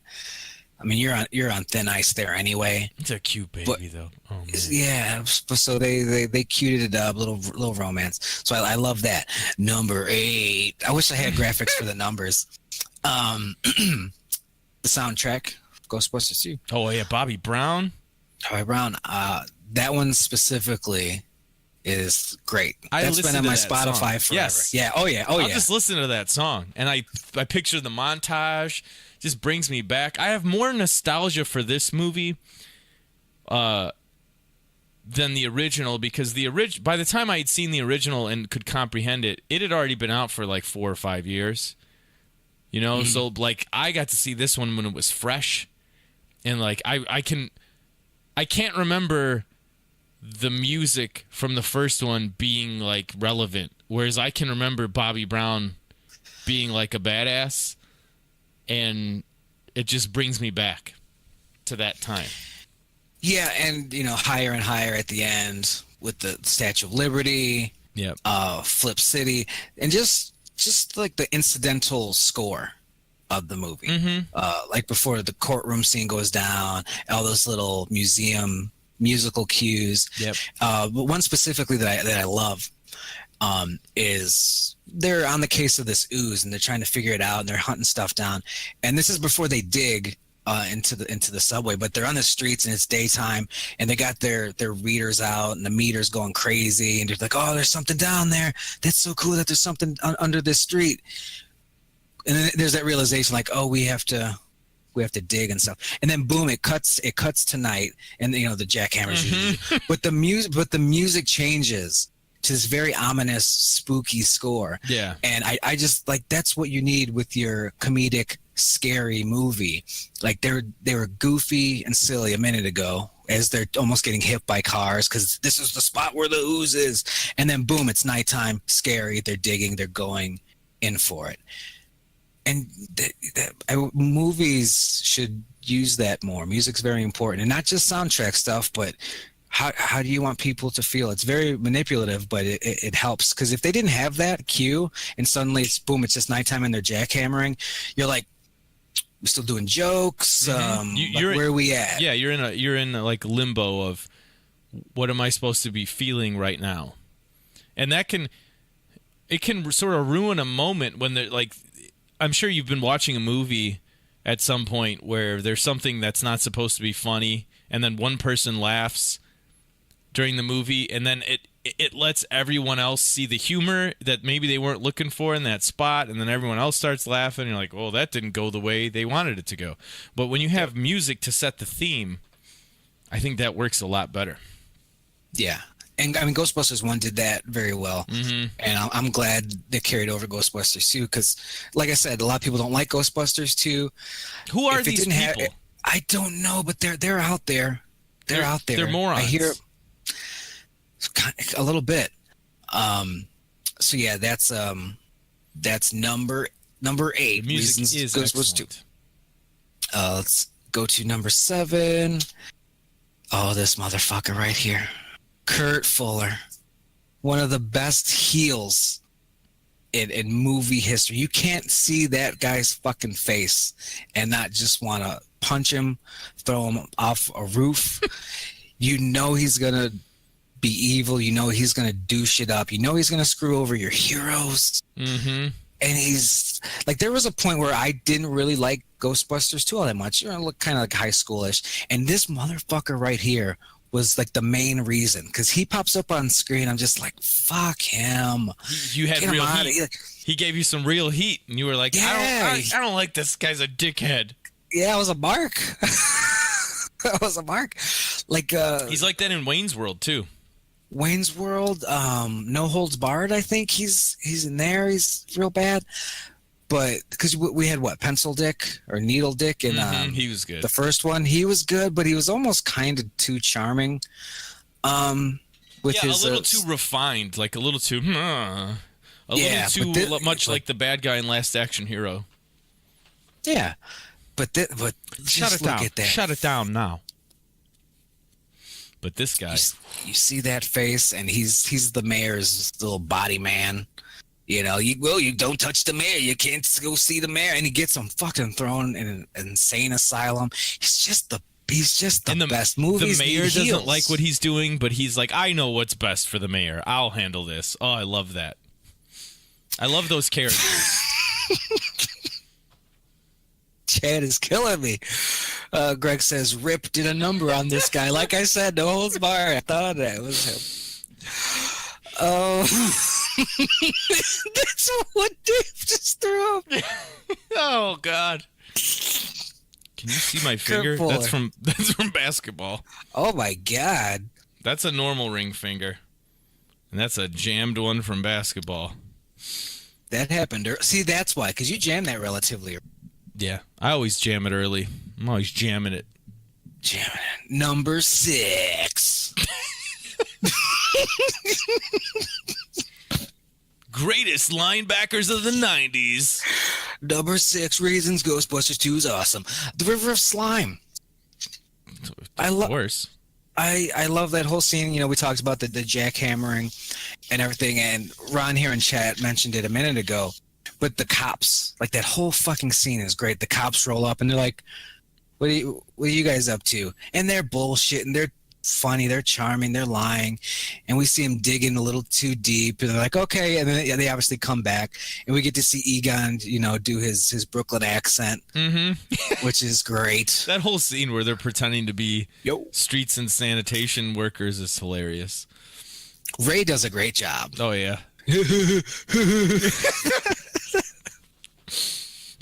I mean, you're on thin ice there anyway. It's a cute baby though. Oh, man. Yeah. So they cuted it up, little romance. So I love that. Number 8. I wish I had graphics for the numbers. The soundtrack. Ghostbusters 2. Oh yeah, Bobby Brown. That one specifically is great. That's been on my Spotify forever. Yes. Yeah. Oh yeah. I'll just listen to that song, and I picture the montage. Just brings me back. I have more nostalgia for this movie than the original, because by the time I had seen the original and could comprehend it, it had already been out for 4 or 5 years. So I got to see this one when it was fresh. And I can't remember the music from the first one being relevant, whereas I can remember Bobby Brown being a badass, and it just brings me back to that time. Yeah, and higher and higher at the end with the Statue of Liberty, Flip City, and just the incidental score of the movie. Before the courtroom scene goes down, all those little museum musical cues. But one specifically that I love is they're on the case of this ooze, and they're trying to figure it out, and they're hunting stuff down. And this is before they dig into the subway, but they're on the streets and it's daytime, and they got their readers out, and the meter's going crazy, and they're like, oh, there's something down there. That's so cool that there's something under this street. And then there's that realization, oh, we have to dig and stuff. And then boom, it cuts to night, and the jackhammers. But the music changes to this very ominous, spooky score. Yeah. And I just that's what you need with your comedic, scary movie. They were goofy and silly a minute ago, as they're almost getting hit by cars because this is the spot where the ooze is. And then boom, it's nighttime, scary. They're digging. They're going in for it. And movies should use that more. Music's very important, and not just soundtrack stuff, but how do you want people to feel? It's very manipulative, but it helps, because if they didn't have that cue and suddenly it's just nighttime and they're jackhammering, you're like, we're still doing jokes. Where are we at? Yeah, you're in limbo of what am I supposed to be feeling right now, and it can sort of ruin a moment when they're I'm sure you've been watching a movie at some point where there's something that's not supposed to be funny, and then one person laughs during the movie, and then it lets everyone else see the humor that maybe they weren't looking for in that spot, and then everyone else starts laughing, and you're like, oh, that didn't go the way they wanted it to go. But when you have music to set the theme, I think that works a lot better. Yeah. And I mean, Ghostbusters 1 did that very well. And I'm glad they carried over Ghostbusters 2 because, like I said, a lot of people don't like Ghostbusters 2. Who are these people? I don't know, but they're out there. They're out there. They're morons. I hear a little bit. So yeah, that's number 8. The music is excellent. Let's go to number 7. Oh, this motherfucker right here. Kurt Fuller. One of the best heels in movie history. You can't see that guy's fucking face and not just want to punch him, throw him off a roof. You know he's going to be evil. You know he's going to do shit up. You know he's going to screw over your heroes. And he's like, there was a point where I didn't really like Ghostbusters 2 all that much. You know, look kind of like high schoolish. And this motherfucker right here was like the main reason because he pops up on screen. I'm just like, fuck him. You had real heat. He gave you some real heat, and you were like, I don't like this guy's a dickhead. Yeah, it was a mark. That was a mark. Like he's like that in Wayne's World too. Wayne's World, No Holds Barred. I think he's in there. He's real bad. But because we had Pencil Dick or Needle Dick, and he was good. The first one, he was good, but he was almost kind of too charming. With his, a little too refined, like a little too, little too much like the bad guy in Last Action Hero. Yeah, but shut it down. Shut it down now. But this guy, you see that face, and he's the mayor's little body man. You know, you don't touch the mayor. You can't go see the mayor, and he gets him fucking thrown in an insane asylum. He's just the best. Movies. The mayor doesn't like what he's doing, but he's like, I know what's best for the mayor. I'll handle this. Oh, I love that. I love those characters. Chad is killing me. Greg says, Rip did a number on this guy. Like I said, no holds barred. I thought that was him. Oh. That's what Dave just threw up. Oh God! Can you see my finger? That's from basketball. Oh my God! That's a normal ring finger, and that's a jammed one from basketball. That happened. See, that's why, because you jammed that relatively. Yeah, I always jam it early. I'm always jamming it. Jamming it. Number 6. Greatest linebackers of the 90s. Number 6 reasons Ghostbusters 2 is awesome. The River of Slime. Of course. I love that whole scene. You know, we talked about the jackhammering and everything, and Ron here in chat mentioned it a minute ago. But the cops, like that whole fucking scene is great. The cops roll up and they're like, what are you guys up to? And they're bullshitting. They're funny, they're charming, they're lying, and we see him digging a little too deep, and they're like, okay, and then they obviously come back, and we get to see Egon, you know, do his Brooklyn accent, which is great. That whole scene where they're pretending to be streets and sanitation workers is hilarious. Ray does a great job. Oh yeah.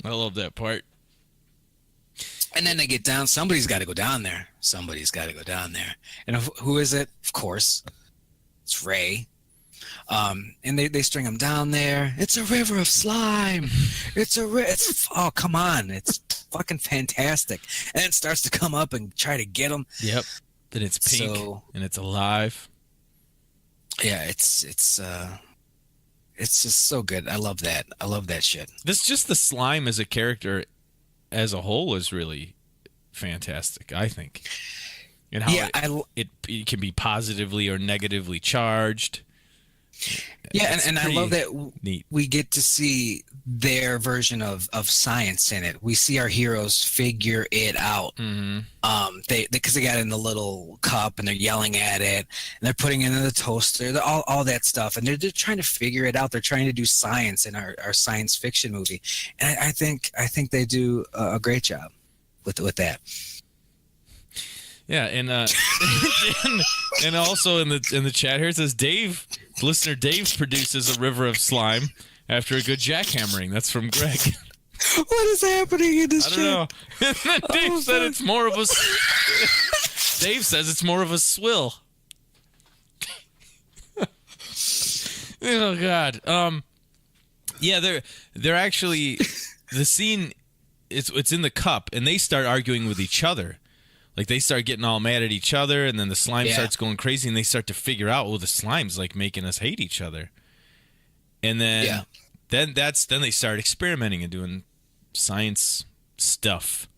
I love that part. And then they get down. Somebody's got to go down there. And who is it? Of course, it's Ray. And they string him down there. It's a river of slime. Oh, come on. It's fucking fantastic. And it starts to come up and try to get him. Yep. Then it's pink and it's alive. Yeah, it's just so good. I love that. I love that shit. Just the slime as a character as a whole is really fantastic, I think. And how it can be positively or negatively charged. Yeah, and I love that neat. We get to see their version of science in it. We see our heroes figure it out. Because they got in the little cup and they're yelling at it and they're putting it in the toaster, all that stuff, and they're trying to figure it out. They're trying to do science in our science fiction movie, and I think they do a great job with that. Yeah, and and also in the chat here it says listener Dave produces a river of slime after a good jackhammering. That's from Greg. What is happening in this I don't know. And then Dave said it's more of a. Dave says it's more of a swill. Oh God. Yeah, they're actually the scene. It's in the cup, and they start arguing with each other. Like they start getting all mad at each other, and then the slime starts going crazy, and they start to figure out, the slime's like making us hate each other. And then, then they start experimenting and doing science stuff.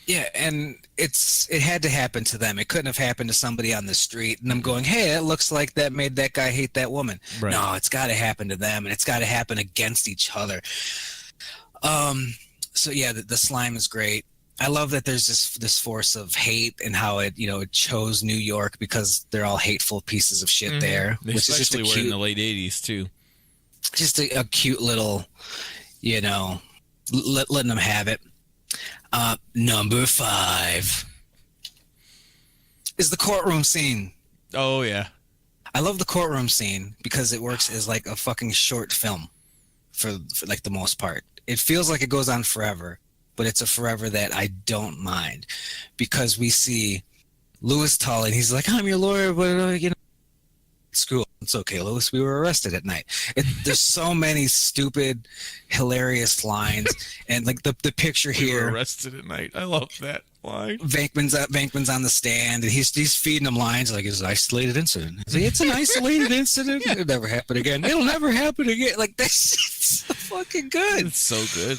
Yeah, and it had to happen to them. It couldn't have happened to somebody on the street, and I'm going, hey, it looks like that made that guy hate that woman. Right. No, it's got to happen to them, and it's got to happen against each other. So yeah, the slime is great. I love that there's this force of hate and how it chose New York because they're all hateful pieces of shit there. They which especially is just were in the late 80s too. Just a cute little, letting them have it. Number 5 is the courtroom scene. Oh yeah. I love the courtroom scene because it works as like a fucking short film for like the most part. It feels like it goes on forever, but it's a forever that I don't mind because we see Louis Tully and he's like, I'm your lawyer, but screw it. It's okay, Louis. We were arrested at night. There's so many stupid, hilarious lines, and like the picture here. We were arrested at night. I love that line. Venkman's on the stand, and he's feeding them lines like it's an isolated incident. It's an isolated incident. It'll never happen again. It'll never happen again. Like that's so fucking good. It's so good.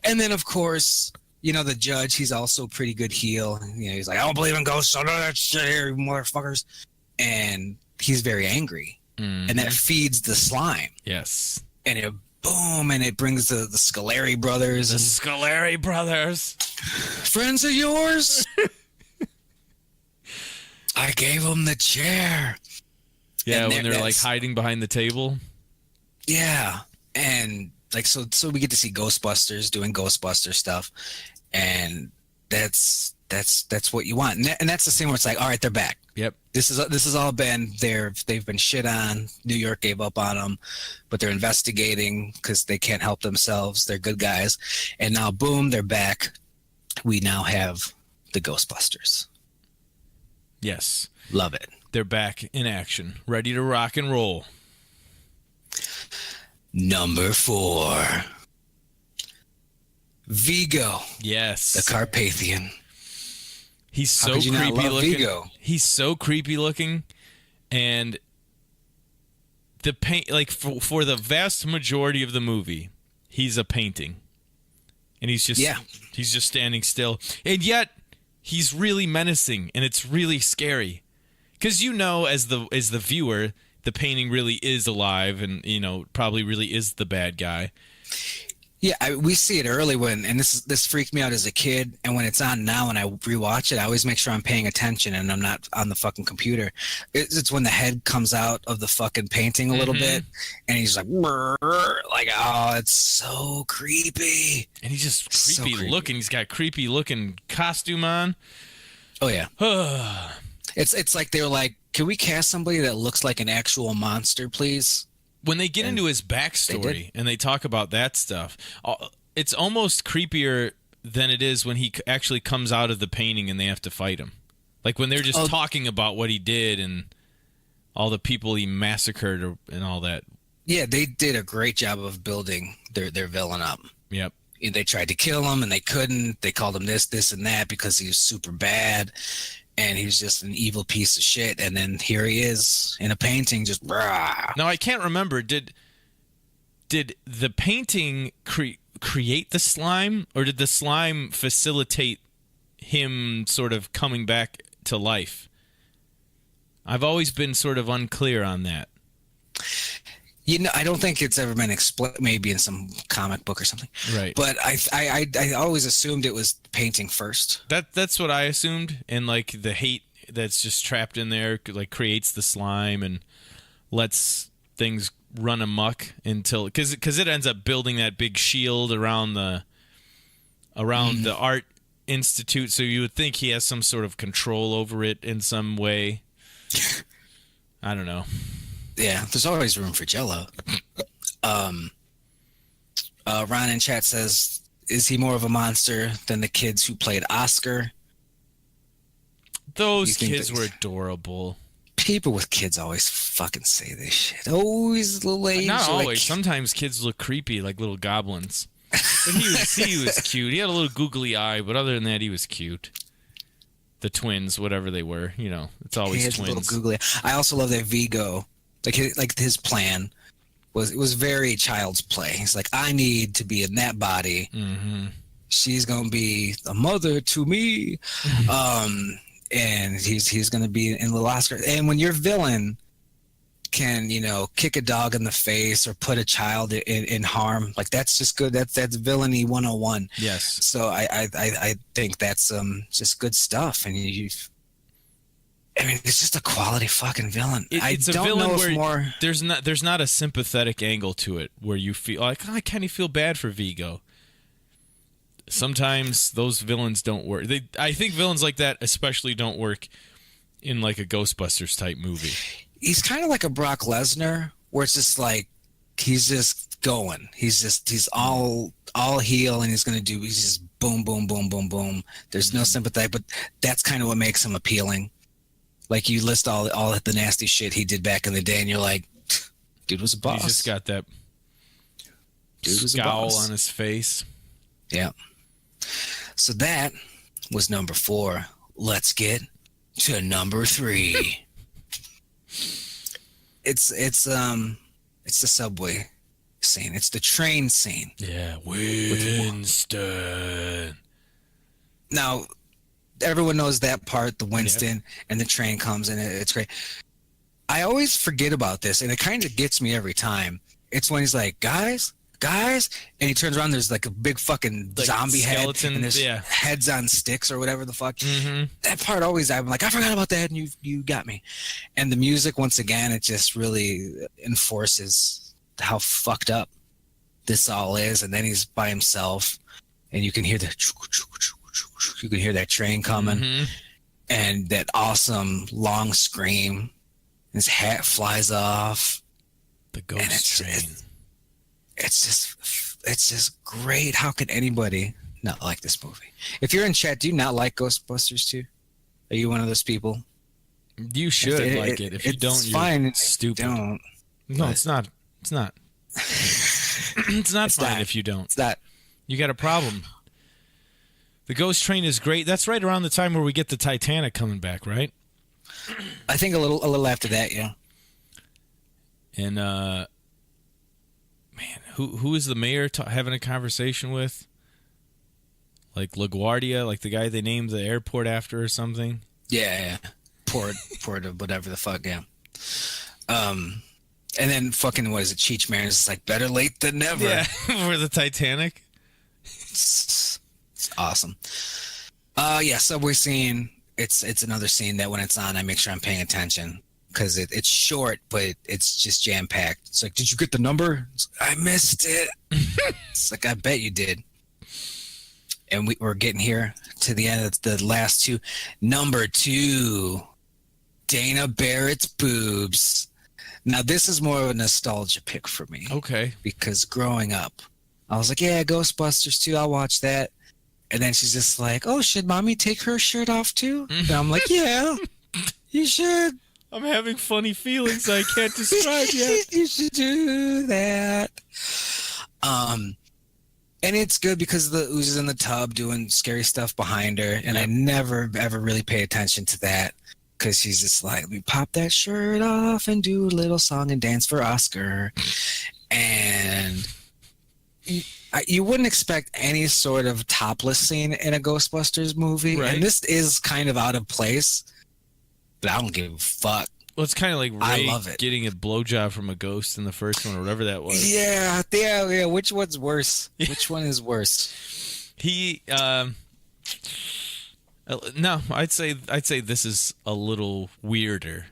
And then of course, the judge. He's also a pretty good heel. He's like, I don't believe in ghosts. So none of that shit here, you motherfuckers. And he's very angry, and that feeds the slime. Yes. And it boom, and it brings the Scoleri brothers. The Scoleri brothers. Friends of yours? I gave them the chair. Yeah, and when they're like hiding behind the table. Yeah, and like so we get to see Ghostbusters doing Ghostbuster stuff, and that's what you want, and that's the scene where it's like, all right, they're back. Yep. This is all been they've been shit on. New York gave up on them, but they're investigating because they can't help themselves. They're good guys, and now boom, they're back. We now have the Ghostbusters. Yes, love it. They're back in action, ready to rock and roll. Number 4, Vigo. Yes, the Carpathian. He's so creepy looking. Vigo? He's so creepy looking, and the paint, like for the vast majority of the movie, he's a painting, and he's just standing still, and yet he's really menacing, and it's really scary, because as the viewer, the painting really is alive, and probably really is the bad guy. Yeah, we see it early and this freaked me out as a kid, and when it's on now and I rewatch it, I always make sure I'm paying attention and I'm not on the fucking computer. It's when the head comes out of the fucking painting a little bit, and he's like, oh, it's so creepy. And he's just creepy looking. He's got creepy looking costume on. Oh yeah. It's like they were like, can we cast somebody that looks like an actual monster, please? When they get into his backstory and they talk about that stuff, it's almost creepier than it is when he actually comes out of the painting and they have to fight him. Like when they're just talking about what he did and all the people he massacred and all that. Yeah, they did a great job of building their villain up. Yep. They tried to kill him and they couldn't. They called him this, and that because he was super bad. And he was just an evil piece of shit. And then here he is in a painting, just brah. Now, I can't remember. Did the painting create the slime, or did the slime facilitate him sort of coming back to life? I've always been sort of unclear on that. I don't think it's ever been explained, maybe in some comic book or something. Right. But I always assumed it was painting first. That's what I assumed. And like the hate that's just trapped in there like creates the slime and lets things run amok until because it ends up building that big shield around the art institute, so you would think he has some sort of control over it in some way. I don't know. Yeah, there's always room for Jello. Ron in chat says, is he more of a monster than the kids who played Oscar? Those kids were adorable. People with kids always fucking say this shit. Always little age. Not always. Like... Sometimes kids look creepy, like little goblins. But he was cute. He had a little googly eye, but other than that, he was cute. The twins, whatever they were, it's always twins. A little googly. I also love that Vigo, like his plan was very child's play. He's like, I need to be in that body. Mm-hmm. She's gonna be a mother to me. And he's going to be in Little Oscar. And when your villain can, kick a dog in the face or put a child in harm, like that's just good. That's villainy 101. Yes. So I think that's just good stuff. And it's just a quality fucking villain. It's a villain where there's not a sympathetic angle to it where you feel like, I kind of feel bad for Vigo. Sometimes those villains don't work. I think villains like that especially don't work in like a Ghostbusters type movie. He's kind of like a Brock Lesnar, where it's just like he's just going. He's all heel, and he's just boom, boom, boom, boom, boom. There's no sympathy, but that's kind of what makes him appealing. Like you list all the nasty shit he did back in the day, and you're like, dude was a boss. He's just got that scowl on his face. Yeah. So that was number 4. Let's get to number 3. It's the subway scene. It's the train scene. Yeah, Winston. Now, everyone knows that part, the Winston, and the train comes, and it's great. I always forget about this, and it kind of gets me every time. It's when he's like, guys, and he turns around, there's like a big fucking like zombie skeleton, head, and there's heads on sticks or whatever the fuck. Mm-hmm. That part always, I'm like, I forgot about that, and you got me. And the music, once again, it just really enforces how fucked up this all is. And then he's by himself, and you can hear that train coming, and that awesome long scream. His hat flies off. The ghost train. It's just great. How could anybody not like this movie? If you're in chat, do you not like Ghostbusters 2? Are you one of those people? You should like it. If you don't, you're stupid. Don't. No, it's not. It's not. It's not fine if you don't. It's not. You got a problem. The Ghost Train is great. That's right around the time where we get the Titanic coming back, right? I think a little after that, yeah. And man, who is the mayor having a conversation with? Like LaGuardia, like the guy they named the airport after or something? Yeah. Port of whatever the fuck, yeah. And then fucking, what is it, Cheech Marin's just like, better late than never. Yeah, for the Titanic. It's awesome. Yeah, subway scene. It's another scene that when it's on, I make sure I'm paying attention. Because it's short, but it's just jam-packed. It's like, did you get the number? I missed it. It's like, I bet you did. And we're getting here to the end of the last two. Number 2, Dana Barrett's boobs. Now, this is more of a nostalgia pick for me. Okay. Because growing up, I was like, yeah, Ghostbusters 2, I'll watch that. And then she's just like, oh, should mommy take her shirt off too? And I'm like, yeah, you should. I'm having funny feelings I can't describe yet. You should do that. And it's good because the Ooze is in the tub doing scary stuff behind her, and I never ever really pay attention to that because she's just like, let me pop that shirt off and do a little song and dance for Oscar. And you wouldn't expect any sort of topless scene in a Ghostbusters movie, right? And this is kind of out of place. But I don't give a fuck. Well, it's kind of like Ray getting a blowjob from a ghost in the first one or whatever that was. Yeah. Which one's worse? Which one is worse? No, I'd say this is a little weirder.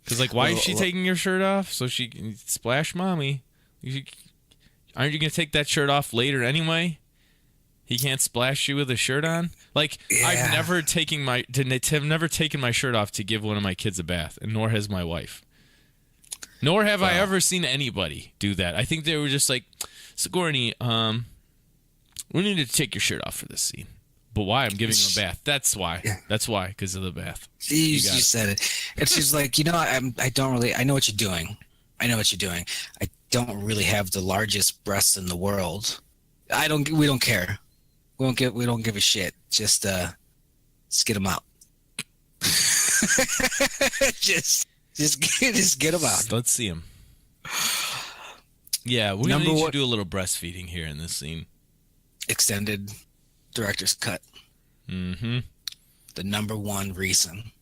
Because, like, why is she taking your shirt off? So she can splash mommy. Aren't you going to take that shirt off later anyway? He can't splash you with a shirt on? Like, Yeah. I've never taken my shirt off to give one of my kids a bath, and nor has my wife. Nor have I ever seen anybody do that. I think they were just like, Sigourney, we need to take your shirt off for this scene. But why? I'm giving him a bath. That's why. Yeah. That's why, because of the bath. You said it. And she's like, I don't really, I know what you're doing. I don't really have the largest breasts in the world. We don't care. We don't give a shit. Just get them out. just get them out. Let's see them. Yeah, we're going to need you to do a little breastfeeding here in this scene. Extended director's cut. Mm-hmm. The number one reason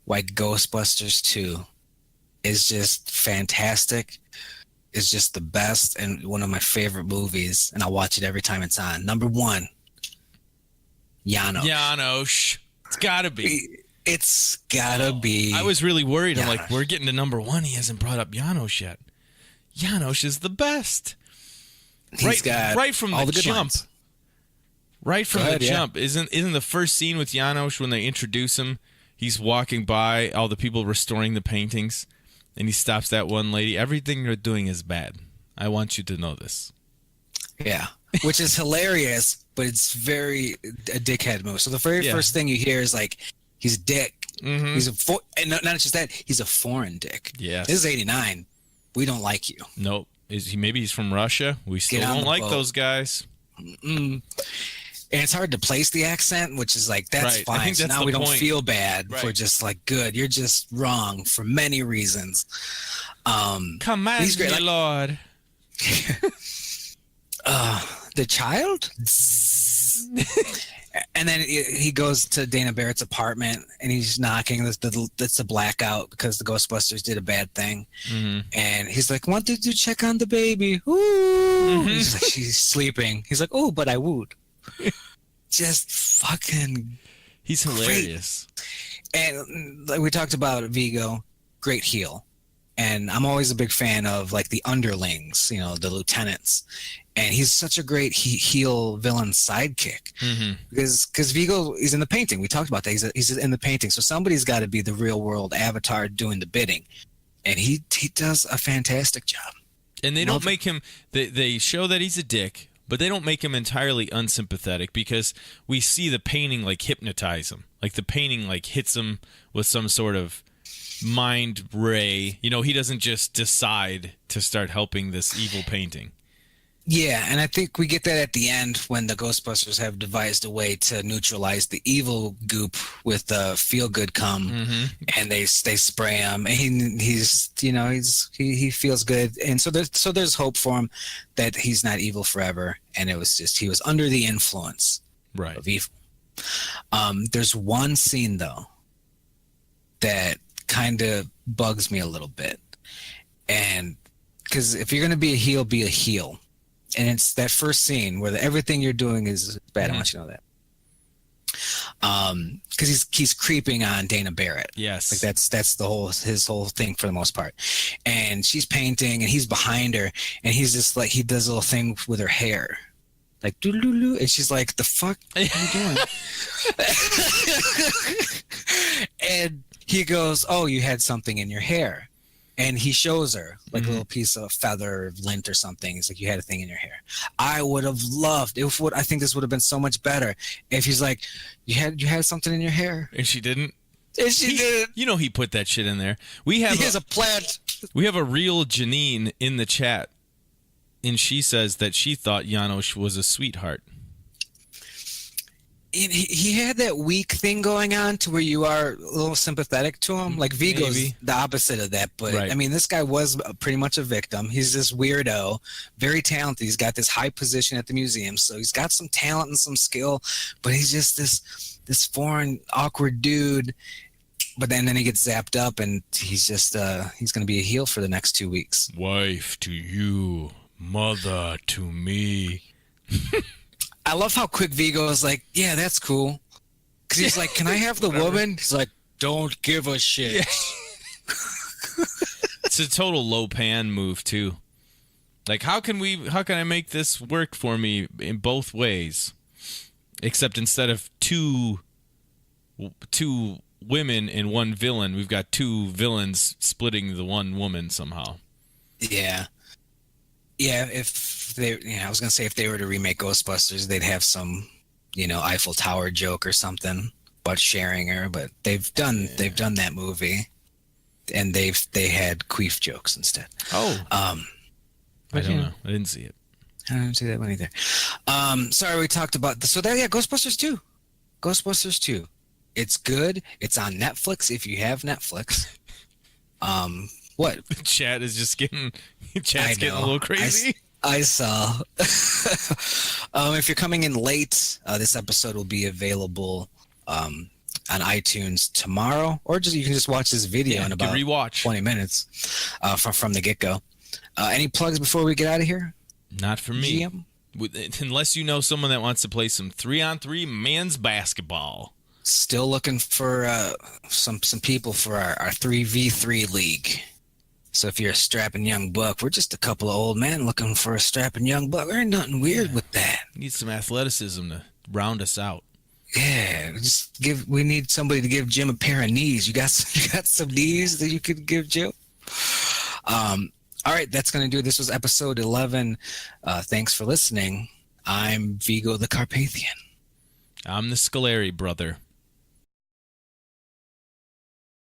why Ghostbusters 2 is just fantastic, is just the best, and one of my favorite movies, and I'll watch it every time it's on. Number one, Janosz. Janosz. It's gotta be. It's gotta be. I was really worried. Janosz. I'm like, we're getting to number one. He hasn't brought up Janosz yet. Janosz is the best. He's got right from all the good jump. lines. Right from Go ahead, the jump. Isn't the first scene with Janosz when they introduce him, he's walking by all the people restoring the paintings, and he stops that one lady. Everything you're doing is bad. I want you to know this. Yeah, which is hilarious, but it's very a dickhead move. So the very first thing you hear is like, he's a dick. Mm-hmm. He's and not just that, he's a foreign dick. Yes. This is 89. We don't like you. Nope. Maybe he's from Russia? We still don't like those guys. Mm-mm. And it's hard to place the accent, which is like, that's right. fine. So now we don't feel bad. Right. We're just like, good. You're just wrong for many reasons. Command he's great. me, Lord. The child? And then he goes to Dana Barrett's apartment, and he's knocking. That's a blackout because the Ghostbusters did a bad thing. Mm-hmm. And he's like, wanted to check on the baby. Ooh. Mm-hmm. He's like, she's sleeping. He's like, oh, but I would. Just fucking He's hilarious. Great. And like we talked about Vigo, great heel. And I'm always a big fan of like the underlings, the lieutenants. And he's such a great heel villain sidekick. Mm-hmm. Because Vigo is in the painting. We talked about that. He's in the painting. So somebody's got to be the real world avatar doing the bidding. And he does a fantastic job. And they don't make him, they show that he's a dick, but they don't make him entirely unsympathetic because we see the painting like hypnotize him. Like the painting like hits him with some sort of mind ray. He doesn't just decide to start helping this evil painting. Yeah, and I think we get that at the end when the Ghostbusters have devised a way to neutralize the evil goop with the feel-good cum, mm-hmm. and they spray him, and he feels good, and so there's hope for him that he's not evil forever, and it was just he was under the influence of evil. There's one scene though that kind of bugs me a little bit, and because if you're gonna be a heel, be a heel. And it's that first scene where everything you're doing is bad. Mm-hmm. I want you to know that. Because he's creeping on Dana Barrett. Yes. Like that's his whole thing for the most part. And she's painting, and he's behind her, and he's just like he does a little thing with her hair, like doo-doo-doo, and she's like, "The fuck are you doing?" And he goes, "Oh, you had something in your hair." And he shows her like a little piece of feather, lint or something. He's like, "You had a thing in your hair." I would have loved it. I think this would have been so much better if he's like, "You had something in your hair," and she didn't. And she didn't. He put that shit in there. He has a plant. We have a real Janine in the chat, and she says that she thought Janosz was a sweetheart. He had that weak thing going on to where you are a little sympathetic to him. Like Vigo's the opposite of that. But right. I mean, this guy was pretty much a victim. He's this weirdo, very talented. He's got this high position at the museum. So he's got some talent and some skill, but he's just this foreign, awkward dude. But then he gets zapped up, and he's just he's going to be a heel for the next 2 weeks. Wife to you, mother to me. I love how quick Vigo is like, "Yeah, that's cool." Because he's like, "Can I have the woman?" He's like, "Don't give a shit." Yeah. It's a total low pan move too. Like, how can I make this work for me in both ways? except instead of two women and one villain, we've got two villains splitting the one woman somehow. Yeah. If they, I was gonna say if they were to remake Ghostbusters, they'd have some, Eiffel Tower joke or something about sharing her. But they've done that movie, and they had queef jokes instead. Oh. I don't know. I didn't see it. I didn't see that one either. Sorry, we talked about Ghostbusters 2. Ghostbusters 2. It's good. It's on Netflix if you have Netflix. What? The chat is just getting getting a little crazy. I saw. If you're coming in late, this episode will be available on iTunes tomorrow, or you can just watch this video in about 20 minutes from the get-go. Any plugs before we get out of here? Not for me. GM? Unless you know someone that wants to play some 3-on-3 men's basketball. Still looking for some people for our 3v3 league. So if you're a strapping young buck, we're just a couple of old men looking for a strapping young buck. There ain't nothing weird with that. Need some athleticism to round us out. Yeah, we need somebody to give Jim a pair of knees. You got some knees that you could give Jim? All right, that's going to do it. This was episode 11. Thanks for listening. I'm Vigo the Carpathian. I'm the Scolari brother.